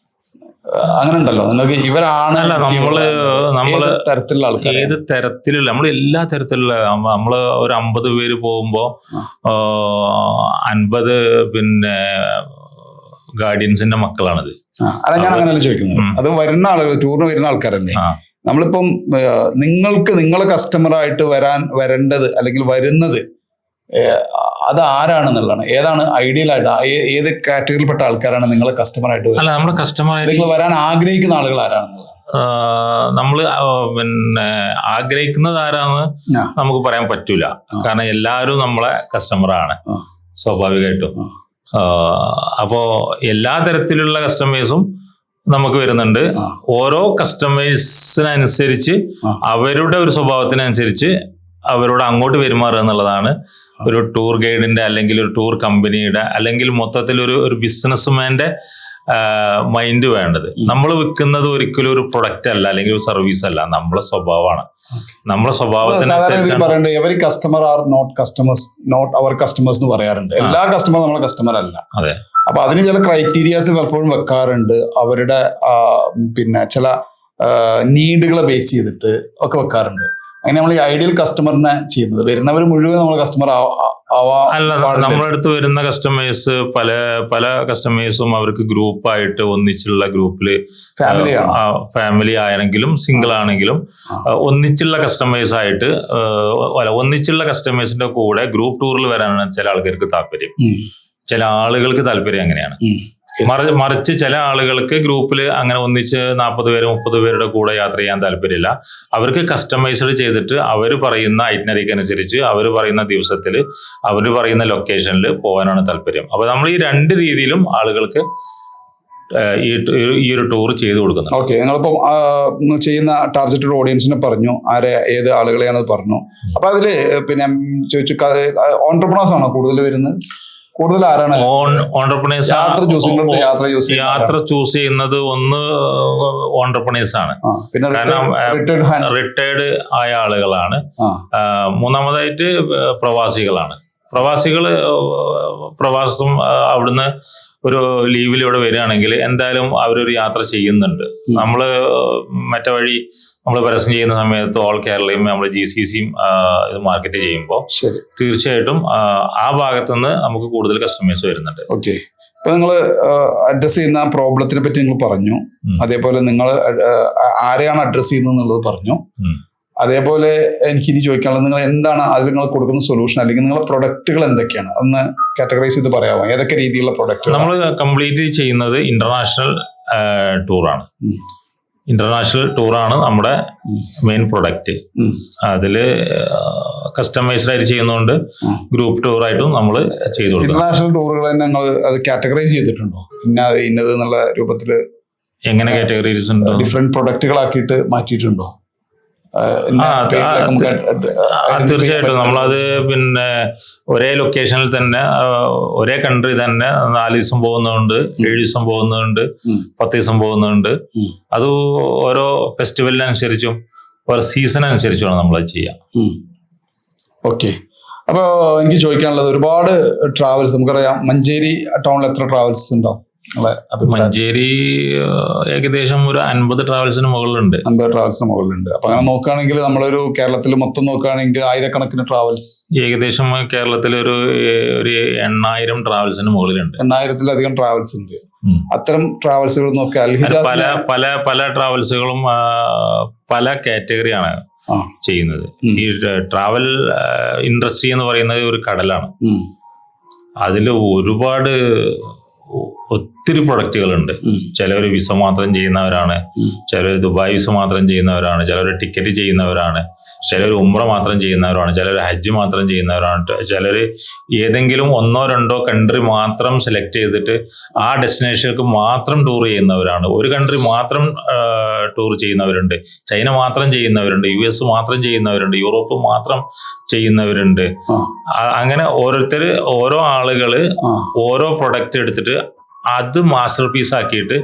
അങ്ങനെ ഉണ്ടല്ലോ നിങ്ങൾക്ക് ഇവരാണ് നമ്മള് തരത്തിലുള്ള ആൾക്കാർ? ഏത് തരത്തിലുള്ള, നമ്മൾ എല്ലാ തരത്തിലുള്ള, നമ്മള് ഒരു 50 പേര് പോകുമ്പോ 50 പിന്നെ ഗാർഡിയൻസിന്റെ മക്കളാണിത്. അല്ല, ഞാൻ അങ്ങനെയല്ല ചോദിക്കുന്നത്. അത് വരുന്ന ആളുകൾ, ടൂറിന് വരുന്ന ആൾക്കാരല്ലേ? നമ്മളിപ്പം നിങ്ങൾക്ക് നിങ്ങളെ കസ്റ്റമറായിട്ട് വരേണ്ടത് അല്ലെങ്കിൽ വരുന്നത് അത് ആരാണെന്നുള്ളതാണ്. ഏതാണ് ഐഡിയൽ ആയിട്ട്, ഏത് കാറ്റഗറിയിൽപ്പെട്ട ആൾക്കാരാണ് നിങ്ങളെ കസ്റ്റമറായിട്ട് അല്ല നമ്മുടെ കസ്റ്റമറായിട്ട് നിങ്ങൾ വരാൻ ആഗ്രഹിക്കുന്ന ആളുകൾ ആരാണെന്നുള്ളത്? നമ്മള് പിന്നെ ആഗ്രഹിക്കുന്നത് ആരാന്ന് നമുക്ക് പറയാൻ പറ്റൂല. കാരണം എല്ലാവരും നമ്മളെ കസ്റ്റമറാണ് സ്വാഭാവികമായിട്ടും. അപ്പോ എല്ലാ തരത്തിലുള്ള കസ്റ്റമേഴ്സും നമുക്ക് വരുന്നുണ്ട്. ഓരോ കസ്റ്റമേഴ്സിനനുസരിച്ച് അവരുടെ ഒരു സ്വഭാവത്തിനനുസരിച്ച് അവരോട് അങ്ങോട്ട് പെരുമാറുക എന്നുള്ളതാണ് ഒരു ടൂർ ഗൈഡിന്റെ അല്ലെങ്കിൽ ഒരു ടൂർ കമ്പനിയുടെ അല്ലെങ്കിൽ മൊത്തത്തിൽ ഒരു ബിസിനസ്മാന്റെ മൈൻഡ് വേണ്ടത്. നമ്മൾ വിൽക്കുന്നത് ഒരിക്കലും ഒരു പ്രൊഡക്റ്റ് അല്ല അല്ലെങ്കിൽ ഒരു സർവീസ് അല്ല, നമ്മളെ സ്വഭാവമാണ്. നമ്മളെ സ്വഭാവത്തിനനുസരിച്ച് every customer are not customers, not our customers എന്ന് പറയാറുണ്ട്. എല്ലാ കസ്റ്റമറും നമ്മളെ കസ്റ്റമർ അല്ല. അതെ. അപ്പൊ അതിന് ചില ക്രൈറ്റീരിയാസ് പലപ്പോഴും വെക്കാറുണ്ട്. അവരുടെ പിന്നെ ചില നീഡുകളെ ബേസ് ചെയ്തിട്ട് ഒക്കെ വെക്കാറുണ്ട്. അങ്ങനെ നമ്മൾ ഈ ഐഡിയൽ കസ്റ്റമറിനെ ചെയ്യുന്നത്, വരുന്നവർ മുഴുവൻ നമ്മൾ കസ്റ്റമർ അല്ല. നമ്മുടെ അടുത്ത് വരുന്ന കസ്റ്റമേഴ്സ് പല കസ്റ്റമേഴ്സും അവർക്ക് ഗ്രൂപ്പായിട്ട് ഒന്നിച്ചുള്ള ഗ്രൂപ്പില് ഫാമിലി ആണെങ്കിലും സിംഗിൾ ആണെങ്കിലും ഒന്നിച്ചുള്ള കസ്റ്റമേഴ്സ് ആയിട്ട് ഒന്നിച്ചുള്ള കസ്റ്റമേഴ്സിന്റെ കൂടെ ഗ്രൂപ്പ് ടൂറിൽ വരാനാണ് ചില ആൾക്കാർക്ക് താല്പര്യം. ചില ആളുകൾക്ക് താല്പര്യം അങ്ങനെയാണ്. മറിച്ച് ചില ആളുകൾക്ക് ഗ്രൂപ്പിൽ അങ്ങനെ ഒന്നിച്ച് 40 പേര് 30 പേരുടെ കൂടെ യാത്ര ചെയ്യാൻ താല്പര്യമില്ല. അവർക്ക് കസ്റ്റമൈസ്ഡ് ചെയ്തിട്ട് അവർ പറയുന്ന ഐറ്റിനറിക്ക് അനുസരിച്ച് അവർ പറയുന്ന ദിവസത്തിൽ അവർ പറയുന്ന ലൊക്കേഷനിൽ പോകാനാണ് താല്പര്യം. അപ്പൊ നമ്മൾ ഈ 2 രീതിയിലും ആളുകൾക്ക് ഈ ഒരു ടൂർ ചെയ്തു കൊടുക്കുന്നത്. ഓക്കെ, നിങ്ങളിപ്പം ചെയ്യുന്ന ടാർഗറ്റഡ് ഓഡിയൻസിനെ പറഞ്ഞു, ഏത് ആളുകളെയാണെന്ന് പറഞ്ഞു. അപ്പൊ അതില് പിന്നെ ചോദിച്ചു, ഓൺട്രപ്രണേഴ്സ് ആണോ കൂടുതൽ വരുന്നത്? കൂടുതൽ ആരാണ് ഓൺട്രപ്രണേഴ്സ് യാത്ര ചൂസ് ചെയ്യുന്നത്? ഒന്ന് ഓൺട്രപ്രണേഴ്സ് ആണ്, കാരണം റിട്ടയർഡ് ആയ ആളുകളാണ്. മൂന്നാമതായിട്ട് പ്രവാസികളാണ്. പ്രവാസം അവിടുന്ന് ഒരു ലീവിൽ ഇവിടെ വരികയാണെങ്കിൽ എന്തായാലും അവരൊരു യാത്ര ചെയ്യുന്നുണ്ട്. നമ്മള് മറ്റേ വഴി നമ്മൾ പരസ്യം ചെയ്യുന്ന സമയത്ത് ഓൾ കേരളയും നമ്മൾ GCCയും ഇത് മാർക്കറ്റ് ചെയ്യുമ്പോൾ തീർച്ചയായിട്ടും ആ ഭാഗത്തുനിന്ന് നമുക്ക് കൂടുതൽ കസ്റ്റമേഴ്സ് വരുന്നുണ്ട്. ഓക്കെ, ഇപ്പൊ നിങ്ങൾ അഡ്രസ് ചെയ്യുന്ന പ്രോബ്ലത്തിനെ പറ്റി നിങ്ങൾ പറഞ്ഞു, അതേപോലെ നിങ്ങൾ ആരെയാണ് അഡ്രസ് ചെയ്യുന്നത് എന്നുള്ളത് പറഞ്ഞു. അതേപോലെ എനിക്കിനി ചോദിക്കാനുള്ളത്, നിങ്ങൾ എന്താണ് അതിൽ നിങ്ങൾ കൊടുക്കുന്ന സൊല്യൂഷൻ അല്ലെങ്കിൽ നിങ്ങളുടെ പ്രൊഡക്റ്റുകൾ എന്തൊക്കെയാണ് അതൊന്ന് കാറ്റഗറൈസ് ചെയ്ത് പറയാമോ? ഏതൊക്കെ രീതിയിലുള്ള പ്രൊഡക്റ്റുകൾ? നമ്മൾ കംപ്ലീറ്റ് ചെയ്യുന്നത് ഇന്റർനാഷണൽ ടൂറാണ്. ഇന്റർനാഷണൽ ടൂറാണ് നമ്മുടെ മെയിൻ പ്രൊഡക്റ്റ്. അതില് കസ്റ്റമൈസ്ഡ് ആയിട്ട് ചെയ്യുന്നതുകൊണ്ട് ഗ്രൂപ്പ് ടൂറായിട്ടും നമ്മൾ ചെയ്തു കൊടുക്കും. ഇന്റർനാഷണൽ ടൂറുകൾ തന്നെ നിങ്ങൾ അത് കാറ്റഗറൈസ് ചെയ്തിട്ടുണ്ടോ? ഇന്നത് എന്നുള്ള രൂപത്തിൽ എങ്ങനെ കാറ്റഗറൈസ് ഉണ്ടോ? ഡിഫറെന്റ് പ്രൊഡക്റ്റുകളാക്കിയിട്ട് മാറ്റിയിട്ടുണ്ടോ? തീർച്ചയായിട്ടും. നമ്മളത് പിന്നെ ഒരേ ലൊക്കേഷനിൽ തന്നെ ഒരേ കൺട്രി തന്നെ 4 ദിവസം പോകുന്നുണ്ട്, 7 ദിവസം പോകുന്നുണ്ട്, 10 ദിവസം പോകുന്നുണ്ട്. അത് ഓരോ ഫെസ്റ്റിവലിനനുസരിച്ചും ഓരോ സീസൺ അനുസരിച്ചുമാണ് നമ്മളത് ചെയ്യാം. ഓക്കെ, അപ്പോൾ എനിക്ക് ചോദിക്കാനുള്ളത്, ഒരുപാട് ട്രാവൽസ് നമുക്കറിയാം. മഞ്ചേരി ടൗണിൽ എത്ര ട്രാവൽസ് ഉണ്ടാവും? മഞ്ചേരി ഏകദേശം ഒരു 50 ട്രാവൽസിന് മുകളിലുണ്ട്. 50 ട്രാവൽസിന് മുകളിലുണ്ട്. അപ്പൊ അങ്ങനെ നോക്കുകയാണെങ്കിൽ നമ്മളൊരു കേരളത്തിൽ മൊത്തം നോക്കുകയാണെങ്കിൽ 1000-കണക്കിന് ട്രാവൽസ്, ഏകദേശം കേരളത്തിൽ ഒരു 8000 ട്രാവൽസിന് മുകളിലുണ്ട്. 8000-ലധികം ട്രാവൽസ് ഉണ്ട്. അത്തരം ട്രാവൽസുകൾ നോക്കിയാൽ പല ട്രാവൽസുകളും പല കാറ്റഗറിയാണ് ചെയ്യുന്നത്. ഈ ട്രാവൽ ഇൻഡസ്ട്രി എന്ന് പറയുന്നത് ഒരു കടലാണ്. അതിൽ ഒരുപാട് ഒത്തിരി പ്രൊഡക്റ്റുകളുണ്ട്. ചിലവർ വിസ മാത്രം ചെയ്യുന്നവരാണ്, ചിലർ ദുബായ് വിസ മാത്രം ചെയ്യുന്നവരാണ്, ചിലർ ടിക്കറ്റ് ചെയ്യുന്നവരാണ്, ചിലർ ഉംറ മാത്രം ചെയ്യുന്നവരാണ്, ചിലർ ഹജ്ജ് മാത്രം ചെയ്യുന്നവരാണ്, ചിലർ ഏതെങ്കിലും 1-2 കൺട്രി മാത്രം സെലക്ട് ചെയ്തിട്ട് ആ ഡെസ്റ്റിനേഷനിലേക്ക് മാത്രം ടൂർ ചെയ്യുന്നവരാണ്. ഒരു കൺട്രി മാത്രം ടൂർ ചെയ്യുന്നവരുണ്ട്, ചൈന മാത്രം ചെയ്യുന്നവരുണ്ട്, US മാത്രം ചെയ്യുന്നവരുണ്ട്, യൂറോപ്പ് മാത്രം ചെയ്യുന്നവരുണ്ട്. അങ്ങനെ ഓരോ ആളുകള് ഓരോ പ്രൊഡക്റ്റ് എടുത്തിട്ട് അത് മാസ്റ്റർ പീസ് ആക്കിയിട്ട്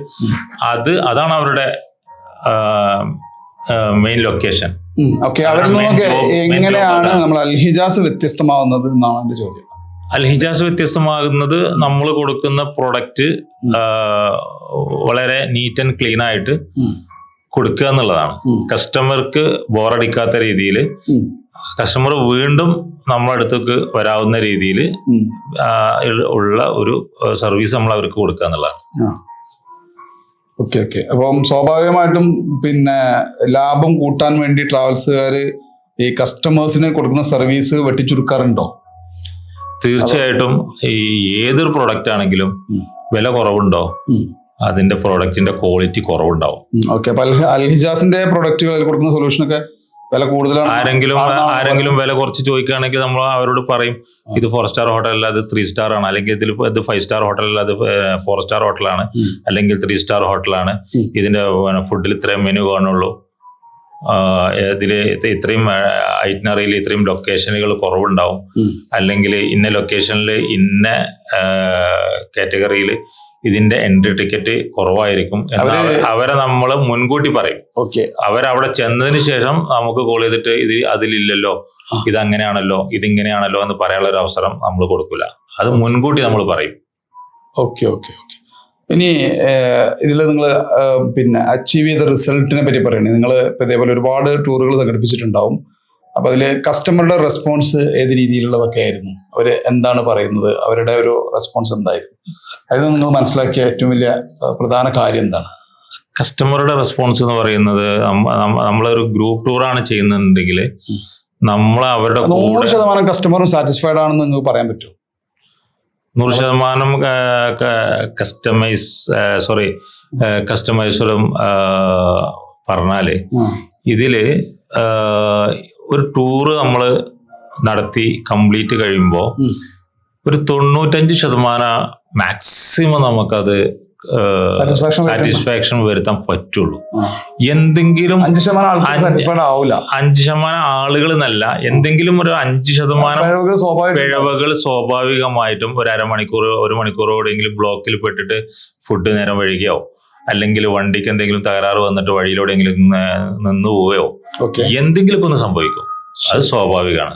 അതാണ് അവരുടെ മെയിൻ ലൊക്കേഷൻ. ഓക്കെ, അവരിൽ നിന്നൊക്കെ എങ്ങനെയാണ് നമ്മൾ അൽഹിജാസ് വ്യത്യസ്തമാവുന്നത് എന്നാണ് എന്റെ ചോദ്യം. അൽഹിജാസ് വ്യത്യസ്തമാകുന്നത് നമ്മൾ കൊടുക്കുന്ന പ്രൊഡക്റ്റ് വളരെ നീറ്റ് ആൻഡ് ക്ലീൻ ആയിട്ട് കൊടുക്കുക എന്നുള്ളതാണ്. കസ്റ്റമർക്ക് ബോറടിക്കാത്ത രീതിയിൽ കസ്റ്റമർ വീണ്ടും നമ്മുടെ അടുത്തേക്ക് വരാവുന്ന രീതിയിൽ ഉള്ള ഒരു സർവീസ് നമ്മൾ അവർക്ക് കൊടുക്കുക എന്നുള്ളതാണ്. Okay okay. അപ്പം സ്വാഭാവികമായിട്ടും പിന്നെ ലാഭം കൂട്ടാൻ വേണ്ടി ട്രാവൽസുകാര് ഈ കസ്റ്റമേഴ്സിന് കൊടുക്കുന്ന സർവീസ് വെട്ടിച്ചുരുക്കാറുണ്ടോ? തീർച്ചയായിട്ടും. ഈ ഏതൊരു പ്രൊഡക്റ്റ് ആണെങ്കിലും വില കുറവുണ്ടോ, അതിന്റെ പ്രൊഡക്റ്റിന്റെ ക്വാളിറ്റി കുറവുണ്ടാവും. ഓക്കെ. അപ്പൊ അൽഹിജാസിന്റെ പ്രൊഡക്റ്റുകളിൽ കൊടുക്കുന്ന സൊല്യൂഷനൊക്കെ വില കൂടുതലാണ്. ആരെങ്കിലും വില കുറച്ച് ചോദിക്കുകയാണെങ്കിൽ നമ്മൾ അവരോട് പറയും ഇത് 4 സ്റ്റാർ ഹോട്ടൽ അല്ല, അത് 3 സ്റ്റാർ ആണ്, അല്ലെങ്കിൽ ഇത് 5 സ്റ്റാർ ഹോട്ടൽ അല്ല, അത് 4 സ്റ്റാർ ഹോട്ടലാണ്, അല്ലെങ്കിൽ 3 സ്റ്റാർ ഹോട്ടലാണ്. ഇതിന്റെ ഫുഡിൽ ഇത്രയും മെനു കാണുള്ളൂ, ഇതിൽ ഇത്രയും ഐറ്റിനറിയിൽ ഇത്രയും ലൊക്കേഷനുകൾ കുറവുണ്ടാവും, അല്ലെങ്കിൽ ഇന്ന ലൊക്കേഷനിൽ ഇന്ന കാറ്റഗറിയിൽ ഇതിന്റെ എൻട്രി ടിക്കറ്റ് കുറവായിരിക്കും അവരെ നമ്മൾ മുൻകൂട്ടി പറയും. ഓക്കെ. അവരവിടെ ചെന്നതിന് ശേഷം നമുക്ക് കോൾ ചെയ്തിട്ട് ഇത് അതിലില്ലല്ലോ, ഇത് അങ്ങനെയാണല്ലോ, ഇതിങ്ങനെയാണല്ലോ എന്ന് പറയാനുള്ള ഒരു അവസരം നമ്മൾ കൊടുക്കില്ല. അത് മുൻകൂട്ടി നമ്മൾ പറയും. Okay okay okay. ഇനി ഇതിൽ നിങ്ങൾ പിന്നെ അച്ചീവ് ചെയ്ത റിസൾട്ടിനെ പറ്റി പറയണേ. നിങ്ങൾ ഇതേപോലെ ഒരുപാട് ടൂറുകൾ സംഘടിപ്പിച്ചിട്ടുണ്ടാവും. അപ്പൊ അതില് കസ്റ്റമറുടെ റെസ്പോൺസ് ഏത് രീതിയിലുള്ളതൊക്കെ ആയിരുന്നു? അവര് എന്താണ് പറയുന്നത്? അവരുടെ ഒരു റെസ്പോൺസ് എന്തായിരുന്നു? അതിൽ നിങ്ങൾ മനസ്സിലാക്കിയ ഏറ്റവും വലിയ പ്രധാന കാര്യം എന്താണ്? കസ്റ്റമറുടെ റെസ്പോൺസ് എന്ന് പറയുന്നത്, നമ്മളൊരു ഗ്രൂപ്പ് ടൂറാണ് ചെയ്യുന്നുണ്ടെങ്കിൽ നമ്മൾ അവരുടെ 100% കസ്റ്റമറും സാറ്റിസ്ഫൈഡ് ആണെന്ന് നിങ്ങൾക്ക് പറയാൻ പറ്റുമോ? 100% കസ്റ്റമൈസറും പറഞ്ഞാല് ഇതില് ഒരു ടൂറ് നമ്മൾ നടത്തി കംപ്ലീറ്റ് കഴിയുമ്പോൾ ഒരു 95% മാക്സിമം നമുക്കത് സാറ്റിസ്ഫാക്ഷൻ വരുത്താൻ പറ്റുള്ളൂ. എന്തെങ്കിലും 5% ആളുകൾ എന്നല്ല, എന്തെങ്കിലും ഒരു 5% പിഴവുകൾ സ്വാഭാവികമായിട്ടും ഒരു അരമണിക്കൂർ 1 മണിക്കൂറോടെങ്കിലും ബ്ലോക്കിൽ പെട്ടിട്ട് ഫുഡ് നേരം വൈകിയോ, അല്ലെങ്കിൽ വണ്ടിക്ക് എന്തെങ്കിലും തകരാറ് വന്നിട്ട് വഴിയിലൂടെയെങ്കിലും നിന്ന് പോവുകയോ എന്തെങ്കിലും ഒന്ന് സംഭവിക്കും. അത് സ്വാഭാവികമാണ്.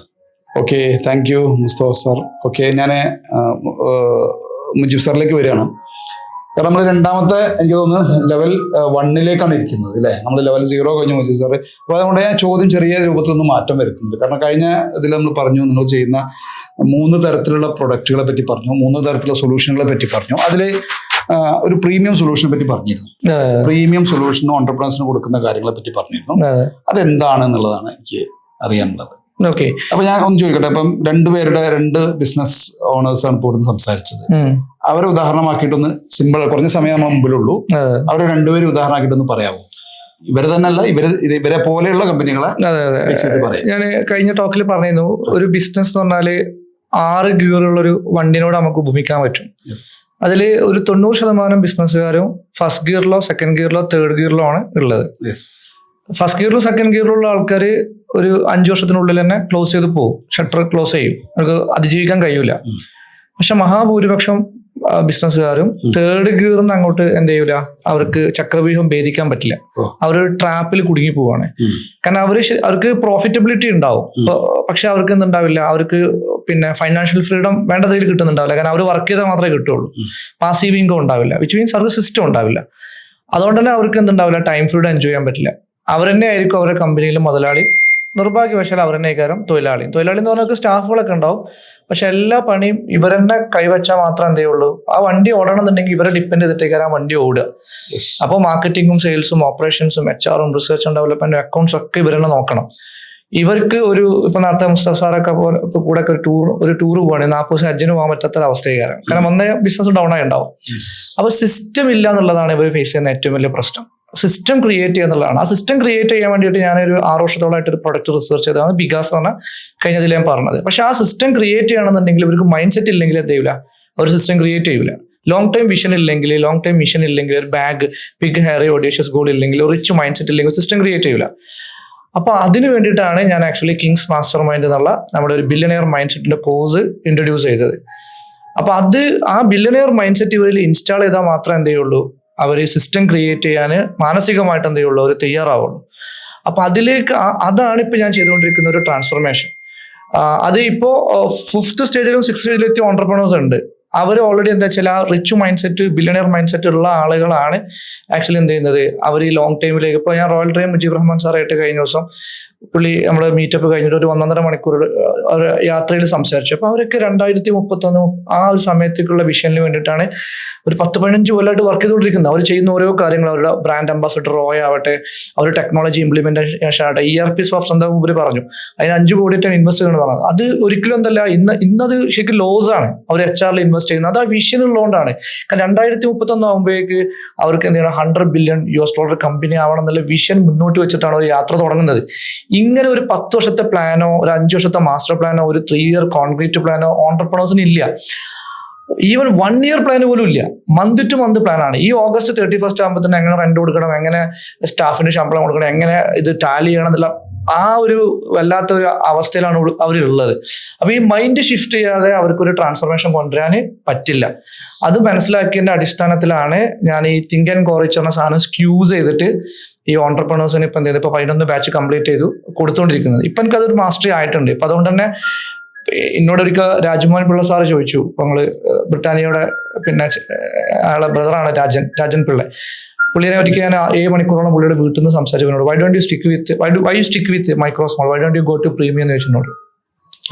Okay, thank you Mustafa sir. Okay, ഞാൻ മുജീബ് സാറിലേക്ക് വരികയാണ്. കാരണം നമ്മൾ രണ്ടാമത്തെ എനിക്ക് തോന്നുന്നു ലെവൽ 1 ഇരിക്കുന്നത് അല്ലേ? നമ്മൾ ലെവൽ 0 കഴിഞ്ഞു മുജീബ് സാറ്. അപ്പോൾ അതുകൊണ്ട് ഞാൻ ചോദ്യം ചെറിയ രൂപത്തിലൊന്നും മാറ്റം വരുത്തുന്നുണ്ട്. കാരണം കഴിഞ്ഞ ഇതിൽ നമ്മൾ പറഞ്ഞു നിങ്ങൾ ചെയ്യുന്ന 3 തരത്തിലുള്ള പ്രൊഡക്റ്റുകളെ പറ്റി പറഞ്ഞു, 3 തരത്തിലുള്ള സൊല്യൂഷനുകളെ പറ്റി പറഞ്ഞു. അതിൽ ഒരു പ്രീമിയം സൊല്യൂഷനെ പറ്റി പറഞ്ഞിരുന്നു. പ്രീമിയം സൊല്യൂഷനും ഓണ്ടർപ്രണേഴ്സിന് കൊടുക്കുന്ന കാര്യങ്ങളെ പറ്റി പറഞ്ഞിരുന്നു. അതെന്താണെന്നുള്ളതാണ് എനിക്ക് അറിയാനുള്ളത്. ഓക്കെ. അപ്പൊ ഞാൻ ഒന്ന് ചോദിക്കട്ടെ, ഇപ്പം 2 ബിസിനസ് ഓണേഴ്സ് ആണ് ഇപ്പോൾ ഇവിടുന്ന് സംസാരിച്ചത്. അവരെ ഉദാഹരണമാക്കിയിട്ടൊന്ന് സിമ്പിൾ, കുറഞ്ഞ സമയം നമ്മൾ മുമ്പിലുള്ളൂ, അവരെ 2 പേരും ഉദാഹരണമാക്കിയിട്ടൊന്ന് പറയാമോ? ഇവരെ തന്നെയല്ല, ഇവരെ പോലെയുള്ള കമ്പനികളെ. ഞാൻ കഴിഞ്ഞ ടോക്കിൽ പറഞ്ഞിരുന്നു, ഒരു ബിസിനസ് എന്ന് പറഞ്ഞാല് 6 ഗിയറുള്ളൊരു വണ്ടിനോട് നമുക്ക് ഉപമിക്കാൻ പറ്റും. അതിൽ ഒരു 90% ബിസിനസ്സുകാരും ഫസ്റ്റ് ഗിയറിലോ സെക്കൻഡ് ഗിയറിലോ തേർഡ് ഗിയറിലോ ആണ് ഉള്ളത്. ഫസ്റ്റ് ഗിയറിലും സെക്കൻഡ് ഗിയറിലും ഉള്ള ആൾക്കാർ ഒരു 5 വർഷത്തിനുള്ളിൽ തന്നെ ക്ലോസ് ചെയ്ത് പോകും, ഷട്ടർ ക്ലോസ് ചെയ്യും, അവർക്ക് അതിജീവിക്കാൻ കഴിയൂല. പക്ഷെ മഹാഭൂരിപക്ഷം ബിസിനസ്സുകാരും തേർഡ് ഗിയറിൽ നിന്ന് അങ്ങോട്ട് എന്ത് ചെയ്യൂല, അവർക്ക് ചക്രവ്യൂഹം ഭേദിക്കാൻ പറ്റില്ല, അവർ ട്രാപ്പിൽ കുടുങ്ങി പോവാണ്. കാരണം അവർക്ക് പ്രോഫിറ്റബിലിറ്റി ഉണ്ടാവും, പക്ഷെ അവർക്ക് എന്തുണ്ടാവില്ല, അവർക്ക് പിന്നെ ഫൈനാൻഷ്യൽ ഫ്രീഡം വേണ്ട രീതിയിൽ കിട്ടുന്നുണ്ടാവില്ല. കാരണം അവർ വർക്ക് ചെയ്താൽ മാത്രമേ കിട്ടുള്ളൂ. പാസീവ് ഇൻകം ഉണ്ടാവില്ല, വിച്ച് മീൻസ് അവർക്ക് സിസ്റ്റം ഉണ്ടാവില്ല. അതുകൊണ്ട് തന്നെ അവർക്ക് എന്തുണ്ടാവില്ല, ടൈം ഫ്രീഡം എൻജോയ് ചെയ്യാൻ പറ്റില്ല. അവർ തന്നെ ആയിരിക്കും അവരുടെ കമ്പനിയിൽ മുതലാളി, നിർഭാഗ്യവശാൽ അവർ തന്നെ ആയിരിക്കും തൊഴിലാളി എന്ന് പറഞ്ഞാൽ സ്റ്റാഫുകളൊക്കെ ഉണ്ടാവും. പക്ഷെ എല്ലാ പണിയും ഇവരെന്നെ കൈവച്ചാൽ മാത്രമേ എന്തേ ഉള്ളൂ, ആ വണ്ടി ഓടണമെന്നുണ്ടെങ്കിൽ ഇവരെ ഡിപ്പെൻഡ് ചെയ്തിട്ടേക്കാണ് ആ വണ്ടി ഓടുക. അപ്പോൾ മാർക്കറ്റിങ്ങും സെയിൽസും ഓപ്പറേഷൻസും HR research and development accounts ഒക്കെ ഇവരെന്നെ നോക്കണം. ഇവർക്ക് ഇപ്പൊ നേരത്തെ മുസ്തഫ സാറൊക്കെ കൂടെ ഒക്കെ ഒരു ടൂർ പോകണേ 40 ദിവസം ഹജ്ജിന് പോകാൻ പറ്റാത്ത അവസ്ഥയാണ്. കാരണം ഒന്നേ ബിസിനസ് ഡൗൺ ആയി ഉണ്ടാവും. അപ്പൊ സിസ്റ്റം ഇല്ല എന്നുള്ളതാണ് ഇവർ ഫേസ് ചെയ്യുന്ന ഏറ്റവും വലിയ പ്രശ്നം. സിസ്റ്റം ക്രിയേറ്റ് ചെയ്യുക എന്നുള്ളതാണ്. ആ സിസ്റ്റം ക്രിയേറ്റ് ചെയ്യാൻ വേണ്ടിയിട്ട് ഞാനൊരു 6 വർഷത്തോളമായിട്ട് ഒരു പ്രൊഡക്റ്റ് റിസർച്ച് ചെയ്തതാണ് ബികാസ് എന്ന് പറഞ്ഞാൽ കഴിഞ്ഞതിൽ ഞാൻ പറഞ്ഞത്. പക്ഷെ ആ സിസ്റ്റം ക്രിയേറ്റ് ചെയ്യണമെന്നുണ്ടെങ്കിൽ ഇവർക്ക് മൈൻഡ് സെറ്റ് ഇല്ലെങ്കിൽ എന്ത് ചെയ്യില്ല, ഒരു സിസ്റ്റം ക്രിയേറ്റ് ചെയ്യില്ല. ലോങ് ടൈം വിഷൻ ഇല്ലെങ്കിൽ, ലോങ് ടൈം മിഷൻ ഇല്ലെങ്കിൽ, ഒരു ബിഗ് ഹെയറി ഓഡിയഷ്യസ് ഗോൾ ഇല്ലെങ്കിൽ, ഒരു റിച്ച് മൈൻഡ് സെറ്റ് ഇല്ലെങ്കിൽ സിസ്റ്റം ക്രിയേറ്റ് ചെയ്യില്ല. അപ്പൊ അതിന് വേണ്ടിയിട്ടാണ് ഞാൻ ആക്ച്വലി കിങ്സ് മാസ്റ്റർ മൈൻഡ് എന്നുള്ള നമ്മുടെ ഒരു ബില്യനെയർ മൈൻഡ് സെറ്റിന്റെ കോഴ്സ് ഇൻട്രൊഡ്യൂസ് ചെയ്തത്. അപ്പൊ ആ ബില്യനെയർ മൈൻഡ് സെറ്റ് ഇവരിൽ ഇൻസ്റ്റാൾ ചെയ്താൽ മാത്രമേ എന്ത് ചെയ്യുള്ളൂ, അവർ സിസ്റ്റം ക്രിയേറ്റ് ചെയ്യാൻ മാനസികമായിട്ട് എന്ത് ചെയ്യുള്ളൂ, അവർ തയ്യാറാവുള്ളൂ. അപ്പൊ അതിലേക്ക് അതാണ് ഇപ്പൊ ഞാൻ ചെയ്തുകൊണ്ടിരിക്കുന്ന ഒരു ട്രാൻസ്ഫോർമേഷൻ. അത് ഇപ്പോ 5th സ്റ്റേജിലും 6th സ്റ്റേജിലും എത്തിയ ഓണ്ടർപ്രണേഴ്സ് ഉണ്ട്. അവർ ഓൾറെഡി എന്താ വെച്ചാൽ ആ rich mind set, billionaire mind set ഉള്ള ആളുകളാണ് ആക്ച്വലി എന്ത് ചെയ്യുന്നത്, അവർ ഈ ലോങ് ടൈമിലേക്ക്. ഇപ്പോൾ ഞാൻ റോയൽ ട്രെയിൻ മുജീബ് റഹ്മാൻ സാറായിട്ട് കഴിഞ്ഞ ദിവസം പുള്ളി നമ്മൾ മീറ്റപ്പ് കഴിഞ്ഞിട്ട് ഒരു 1.5 മണിക്കൂർ യാത്രയിൽ സംസാരിച്ചു. അപ്പോൾ അവരൊക്കെ 2031 ആ ഒരു സമയത്തേക്കുള്ള വിഷനിൽ വേണ്ടിയിട്ടാണ് ഒരു 10-15 കൊല്ലമായിട്ട് വർക്ക് ചെയ്തുകൊണ്ടിരിക്കുന്നത്. അവർ ചെയ്യുന്ന ഓരോ കാര്യങ്ങൾ, അവരുടെ ബ്രാൻഡ് അംബാസഡർ റോയ് ആവട്ടെ, അവർ ടെക്നോളജി ഇംപ്ലിമെന്റേഷൻ ആവട്ടെ, ERP സോഫ്റ്റ് എന്താ മുമ്പ് പറഞ്ഞു, അതിന് 5 കോടിയായിട്ടാണ് ഇൻവെസ്റ്റ് ചെയ്യണമെന്ന് പറഞ്ഞത്. അത് ഒരിക്കലും എന്തല്ല, ഇന്നത് ശരിക്കും ലോസ് ആണ് അവർ HR ഇൻവെസ്റ്റ് ചെയ്യുന്നത്. അത് ആ വിഷൻ ഉള്ളതുകൊണ്ടാണ്. കാരണം 2031 ആകുമ്പോഴേക്ക് അവർക്ക് എന്ത് ചെയ്യണം, $100 ബില്യൺ കമ്പനി ആവണം എന്നുള്ള വിഷൻ മുന്നോട്ട് വെച്ചിട്ടാണ് അവർ യാത്ര തുടങ്ങുന്നത്. ഇങ്ങനെ ഒരു 10 വർഷത്തെ പ്ലാനോ, ഒരു 5 വർഷത്തെ മാസ്റ്റർ പ്ലാനോ, ഒരു 3 ഇയർ കോൺക്രീറ്റ് പ്ലാനോ ഓണ്ടർപ്രണേഴ്സിന് ഇല്ല. ഈവൻ 1 ഇയർ പ്ലാൻ പോലും ഇല്ല. മന്ത് ടു മന്ത് പ്ലാനാണ്. ഈ ഓഗസ്റ്റ് 31 ആകുമ്പോൾ തന്നെ എങ്ങനെ റെന്റ് കൊടുക്കണം, എങ്ങനെ സ്റ്റാഫിന് ശമ്പളം കൊടുക്കണം, എങ്ങനെ ഇത് ടാലി ചെയ്യണം എന്നുള്ള ആ ഒരു വല്ലാത്തൊരു അവസ്ഥയിലാണ് അവരുള്ളത്. അപ്പൊ ഈ മൈൻഡ് ഷിഫ്റ്റ് ചെയ്യാതെ അവർക്കൊരു ട്രാൻസ്ഫോർമേഷൻ കൊണ്ടുവരാൻ പറ്റില്ല. അത് മനസ്സിലാക്കിയതിന്റെ അടിസ്ഥാനത്തിലാണ് ഞാൻ ഈ തിങ്ക് ആൻഡ് ഗ്രോ റിച്ച് എന്ന സാധനം സ്ക്യൂസ് ചെയ്തിട്ട് ഈ ഓണ്ടർപ്രണേഴ്സിന് ഇപ്പം എന്ത് ചെയ്ത്, ഇപ്പൊ 11 ബാച്ച് കംപ്ലീറ്റ് ചെയ്തു കൊടുത്തുകൊണ്ടിരിക്കുന്നത്. ഇപ്പൊ എനിക്കതൊരു മാസ്റ്ററി ആയിട്ടുണ്ട്. ഇപ്പൊ അതുകൊണ്ട് തന്നെ എന്നോടൊരിക്കൽ രാജ്മോഹൻ പിള്ള സാറ് ചോദിച്ചു, നമ്മള് ബ്രിട്ടാനിയയുടെ പിന്നെ അയാളെ ബ്രദറാണ് രാജൻ പിള്ള. പുള്ളിനെ ഒരിക്കൽ ഞാൻ 7 മണിക്കൂറോളം പുള്ളിയുടെ വീട്ടിൽ നിന്ന് സംസാരിച്ചു. Why don't you stick with micro small, why don't you go to premium എന്ന് ചോദിച്ചിട്ടുണ്ട്.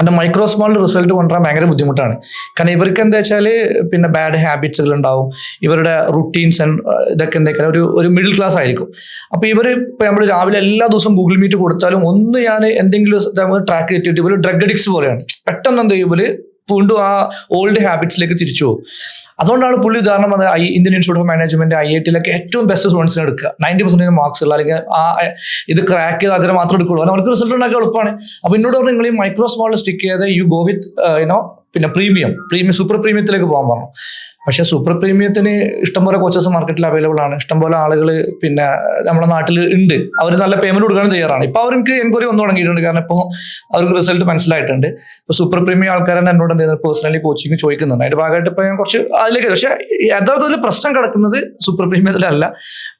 എൻ്റെ മൈക്രോ സ്മോളിൽ റിസൾട്ട് കൊണ്ടുവരാൻ ഭയങ്കര ബുദ്ധിമുട്ടാണ്. കാരണം ഇവർക്ക് എന്താ വെച്ചാൽ പിന്നെ ബാഡ് ഹാബിറ്റ്സുകൾ ഉണ്ടാവും, ഇവരുടെ റുട്ടീൻസ് ഇതൊക്കെ എന്തൊക്കെ ഒരു മിഡിൽ ക്ലാസ് ആയിരിക്കും. അപ്പോൾ ഇപ്പം നമ്മൾ രാവിലെ എല്ലാ ദിവസവും ഗൂഗിൾ മീറ്റ് കൊടുത്താലും ഒന്ന് ഞാൻ എന്തെങ്കിലും ട്രാക്ക് ചെയ്തിട്ട് ഇവർ ഡ്രഗ് അഡിക്ട്സ് പോലെയാണ്. പെട്ടെന്ന് എന്ത് ചെയ്യും, ഇവർ വീണ്ടും ആ ഓൾഡ് ഹാബിറ്റ്സിലേക്ക് തിരിച്ചു പോകും. അതുകൊണ്ടാണ് പുള്ളി ഉദാഹരണം വന്നത് ഇന്ത്യൻ ഇൻസ്റ്റിറ്റ്യൂട്ട് ഓഫ് മാനേജ്മെന്റ് IIT-ലൊക്കെ ഏറ്റവും ബെസ്റ്റ് സ്റ്റുഡൻസിനെ എടുക്കുക. 90% മാർക്സ് ഉള്ള, അല്ലെങ്കിൽ ആ ഇത് ക്രാക്ക് ചെയ്ത് അങ്ങനെ മാത്രം എടുക്കുള്ളൂ. അവർക്ക് റിസൾട്ട് ഉണ്ടാക്കാൻ എളുപ്പമാണ്. അപ്പൊ എന്നോട് പറഞ്ഞു, നിങ്ങൾ ഈ മൈക്രോ സ്മോളിൽ സ്റ്റിക്ക് ചെയ്ത് യു ഗോ വിത്ത് പിന്നെ പ്രീമിയം സൂപ്പർ പ്രീമിയത്തിലേക്ക് പോകാൻ പറഞ്ഞു. പക്ഷെ സൂപ്പർ പ്രീമിയത്തിന് ഇഷ്ടംപോലെ കോച്ചസ് മാർക്കറ്റിൽ അവൈലബിൾ ആണ്. ഇഷ്ടംപോലെ ആളുകൾ പിന്നെ നമ്മുടെ നാട്ടിൽ ഉണ്ട്. അവർ നല്ല പേയ്മെന്റ് കൊടുക്കാൻ തയ്യാറാണ്. ഇപ്പൊ അവർക്ക് എൻക്വയറി വന്നു തുടങ്ങിയിട്ടുണ്ട്. കാരണം ഇപ്പോൾ അവർക്ക് റിസൾട്ട് മനസ്സിലായിട്ടുണ്ട്. ഇപ്പൊ സൂപ്പർ പ്രീമിയം ആൾക്കാരെ എന്നോട് എന്ത് ചെയ്യുന്നത്, പേഴ്സണലി കോച്ചിങ് ചോദിക്കുന്നുണ്ട്. അതിന്റെ ഭാഗമായിട്ട് ഇപ്പൊ ഞാൻ കുറച്ച് അതിലേക്ക്, പക്ഷെ യഥാർത്ഥത്തിൽ പ്രശ്നം കിടക്കുന്നത് സൂപ്പർ പ്രീമിയത്തിലല്ല,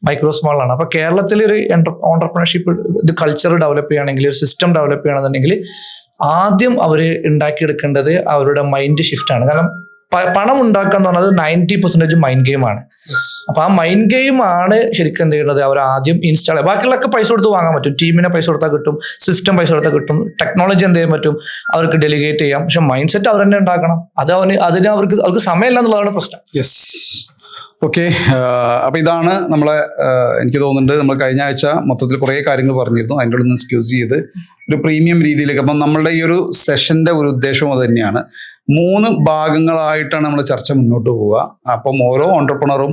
മൈക്രോ സ്മോളിലാണ്. അപ്പൊ കേരളത്തിൽ ഒരു ഓണ്ടർപ്രണർഷിപ്പ് ഇത് കൾച്ചർ ഡെവലപ്പ് ചെയ്യുകയാണെങ്കിൽ, ഒരു സിസ്റ്റം ഡെവലപ്പ് ചെയ്യണമെന്നുണ്ടെങ്കിൽ ആദ്യം അവർ ഉണ്ടാക്കിയെടുക്കേണ്ടത് അവരുടെ മൈൻഡ് ഷിഫ്റ്റ് ആണ്. കാരണം പണം ഉണ്ടാക്കുക എന്ന് പറഞ്ഞത് 90% മൈൻഡ് ഗെയിം ആണ്. അപ്പൊ ആ മൈൻഡ് ഗെയിം ആണ് ശരിക്കും എന്ത് ചെയ്യുന്നത്, അവർ ആദ്യം ഇൻസ്റ്റാൾ ചെയ്യുക. ബാക്കിയുള്ളൊക്കെ പൈസ കൊടുത്ത് വാങ്ങാൻ പറ്റും, ടീമിനെ പൈസ കൊടുത്താൽ കിട്ടും, സിസ്റ്റം പൈസ കൊടുത്താൽ കിട്ടും, ടെക്നോളജി എന്ത് ചെയ്യാൻ പറ്റും, അവർക്ക് ഡെലിഗേറ്റ് ചെയ്യാം. പക്ഷെ മൈൻഡ് സെറ്റ് അവർ തന്നെ ഉണ്ടാക്കണം. അതിന് അവർക്ക് സമയമില്ല എന്നുള്ളതാണ് പ്രശ്നം. Yes, okay. അപ്പൊ ഇതാണ് നമ്മളെ എനിക്ക് തോന്നുന്നുണ്ട് നമ്മൾ കഴിഞ്ഞ ആഴ്ച മൊത്തത്തിൽ കുറേ കാര്യങ്ങൾ പറഞ്ഞിരുന്നു. അതിൻ്റെ ഉള്ളിൽ നിന്ന് എക്സ്ക്യൂസ് ചെയ്ത് ഒരു പ്രീമിയം രീതിയിലേക്ക്. അപ്പം നമ്മളുടെ ഈ ഒരു സെഷന്റെ ഒരു ഉദ്ദേശവും അത് തന്നെയാണ്. 3 ഭാഗങ്ങളായിട്ടാണ് നമ്മൾ ചർച്ച മുന്നോട്ട് പോവുക. അപ്പം ഓരോ ഓണ്ടർപ്രണറും,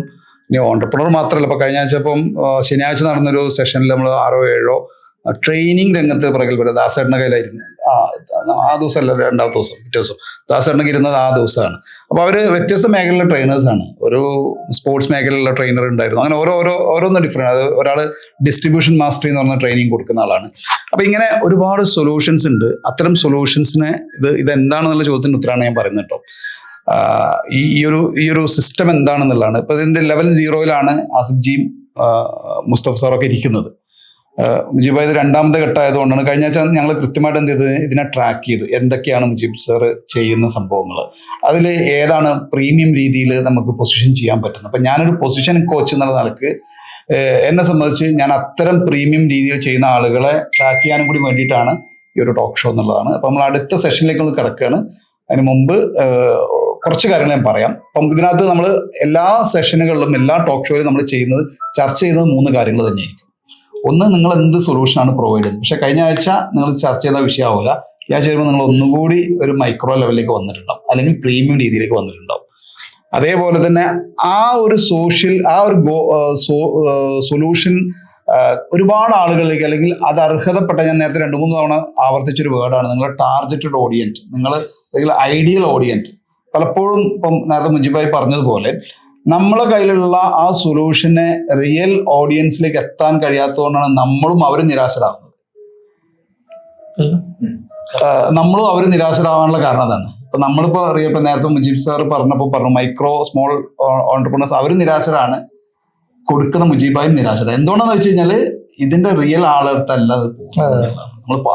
ഇനി ഓണ്ടർപ്രണർ മാത്രമല്ല, ഇപ്പം കഴിഞ്ഞ ആഴ്ച ഇപ്പം ശനിയാഴ്ച നടന്നൊരു സെഷനിൽ നമ്മൾ 6-7 ട്രെയിനിങ് രംഗത്ത് പ്രഗത്ഭര ദാസേട്ടൻ്റെ കയ്യിലായിരുന്നു. ആ ദിവസമല്ല, 2ാമത്തെ ദിവസം, പിറ്റേ ദിവസം ദാസേട്ടനൊക്കെ ഇരുന്നത് ആ ദിവസമാണ്. അപ്പോൾ അവർ വ്യത്യസ്ത മേഖലയിലെ ട്രെയിനേഴ്സാണ്. ഒരു സ്പോർട്സ് മേഖലയിലുള്ള ട്രെയിനർ ഉണ്ടായിരുന്നു. അങ്ങനെ ഓരോന്ന് ഡിഫറെൻറ്റ്. അത് ഒരാൾ ഡിസ്ട്രിബ്യൂഷൻ മാസ്റ്ററി എന്ന് പറഞ്ഞ ട്രെയിനിങ് കൊടുക്കുന്ന ആളാണ്. അപ്പോൾ ഇങ്ങനെ ഒരുപാട് സൊല്യൂഷൻസ് ഉണ്ട്. അത്തരം സൊല്യൂഷൻസിനെ ഇതെന്താണെന്നുള്ള ചോദ്യത്തിന് ഉത്തരമാണ് ഞാൻ പറയുന്നത് കേട്ടോ. ഈ ഒരു സിസ്റ്റം എന്താണെന്നുള്ളതാണ്. ഇപ്പോൾ ഇതിൻ്റെ ലെവൽ 0-ലാണ് ആസിഫ് ജിയും മുസ്തഫ സാറൊക്കെ ഇരിക്കുന്നത്. മുജീബ് ഇത് 2ാമത്തെ ഘട്ടമായതുകൊണ്ടാണ്. കഴിഞ്ഞ ആഴ്ച ഞങ്ങൾ കൃത്യമായിട്ട് എന്ത് ചെയ്തത്, ഇതിനെ ട്രാക്ക് ചെയ്തു. എന്തൊക്കെയാണ് മുജീബ് സാർ ചെയ്യുന്ന സംഭവങ്ങൾ, അതിൽ ഏതാണ് പ്രീമിയം രീതിയിൽ നമുക്ക് പൊസിഷൻ ചെയ്യാൻ പറ്റുന്നത്. അപ്പം ഞാനൊരു പൊസിഷൻ കോച്ച് എന്നുള്ള നിലക്ക് എന്നെ സംബന്ധിച്ച് ഞാൻ അത്തരം പ്രീമിയം രീതിയിൽ ചെയ്യുന്ന ആളുകളെ ട്രാക്ക് ചെയ്യാനും കൂടി വേണ്ടിയിട്ടാണ് ഈ ഒരു ടോക്ക് ഷോ എന്നുള്ളതാണ്. അപ്പം നമ്മൾ അടുത്ത സെഷനിലേക്ക് നമ്മൾ കിടക്കുകയാണ്. അതിന് മുമ്പ് കുറച്ച് കാര്യങ്ങൾ ഞാൻ പറയാം. അപ്പം ഇതിനകത്ത് നമ്മൾ എല്ലാ സെഷനുകളിലും, എല്ലാ ടോക്ക് ഷോയിലും നമ്മൾ ചർച്ച ചെയ്യുന്നത് 3 കാര്യങ്ങൾ തന്നെയായിരിക്കും. ഒന്ന് നിങ്ങൾ എന്ത് സൊല്യൂഷനാണ് പ്രൊവൈഡ് ചെയ്യുന്നത്. പക്ഷെ കഴിഞ്ഞ ആഴ്ച നിങ്ങൾ ചർച്ച ചെയ്ത വിഷയമാവില്ല, ഈ ആഴ്ച വരുമ്പോൾ നിങ്ങൾ ഒന്നുകൂടി ഒരു മൈക്രോ ലെവലിലേക്ക് വന്നിട്ടുണ്ടാവും, അല്ലെങ്കിൽ പ്രീമിയം രീതിയിലേക്ക് വന്നിട്ടുണ്ടാവും. അതേപോലെ തന്നെ ആ ഒരു സൊല്യൂഷൻ ഒരുപാട് ആളുകളിലേക്ക്, അല്ലെങ്കിൽ അത് അർഹതപ്പെട്ട, ഞാൻ നേരത്തെ 2-3 തവണ ആവർത്തിച്ചൊരു വേർഡാണ് നിങ്ങളുടെ ടാർഗറ്റഡ് ഓഡിയൻറ്റ്, നിങ്ങൾ അല്ലെങ്കിൽ ഐഡിയൽ ഓഡിയൻറ്റ്. പലപ്പോഴും ഇപ്പം നേരത്തെ മുജീബായി പറഞ്ഞതുപോലെ നമ്മളെ കയ്യിലുള്ള ആ സൊല്യൂഷനെ റിയൽ ഓഡിയൻസിലേക്ക് എത്താൻ കഴിയാത്തതുകൊണ്ടാണ് നമ്മളും അവരും നിരാശരാകുന്നത്. നമ്മളും അവർ നിരാശരാകാനുള്ള കാരണം അതാണ്. ഇപ്പൊ നമ്മളിപ്പോ അറിയപ്പോ നേരത്തെ മുജീബ് സാർ പറഞ്ഞു മൈക്രോ സ്മോൾ ഓൺടർപ്രണേഴ്സ് അവരും നിരാശരാണ്, കൊടുക്കുന്ന മുജീബായും നിരാശരാണ്. എന്തുകൊണ്ടാന്ന് വെച്ച് കഴിഞ്ഞാല് ഇതിന്റെ റിയൽ ആളെടുത്തല്ല അത് പോകുന്നത്. നമ്മളിപ്പോ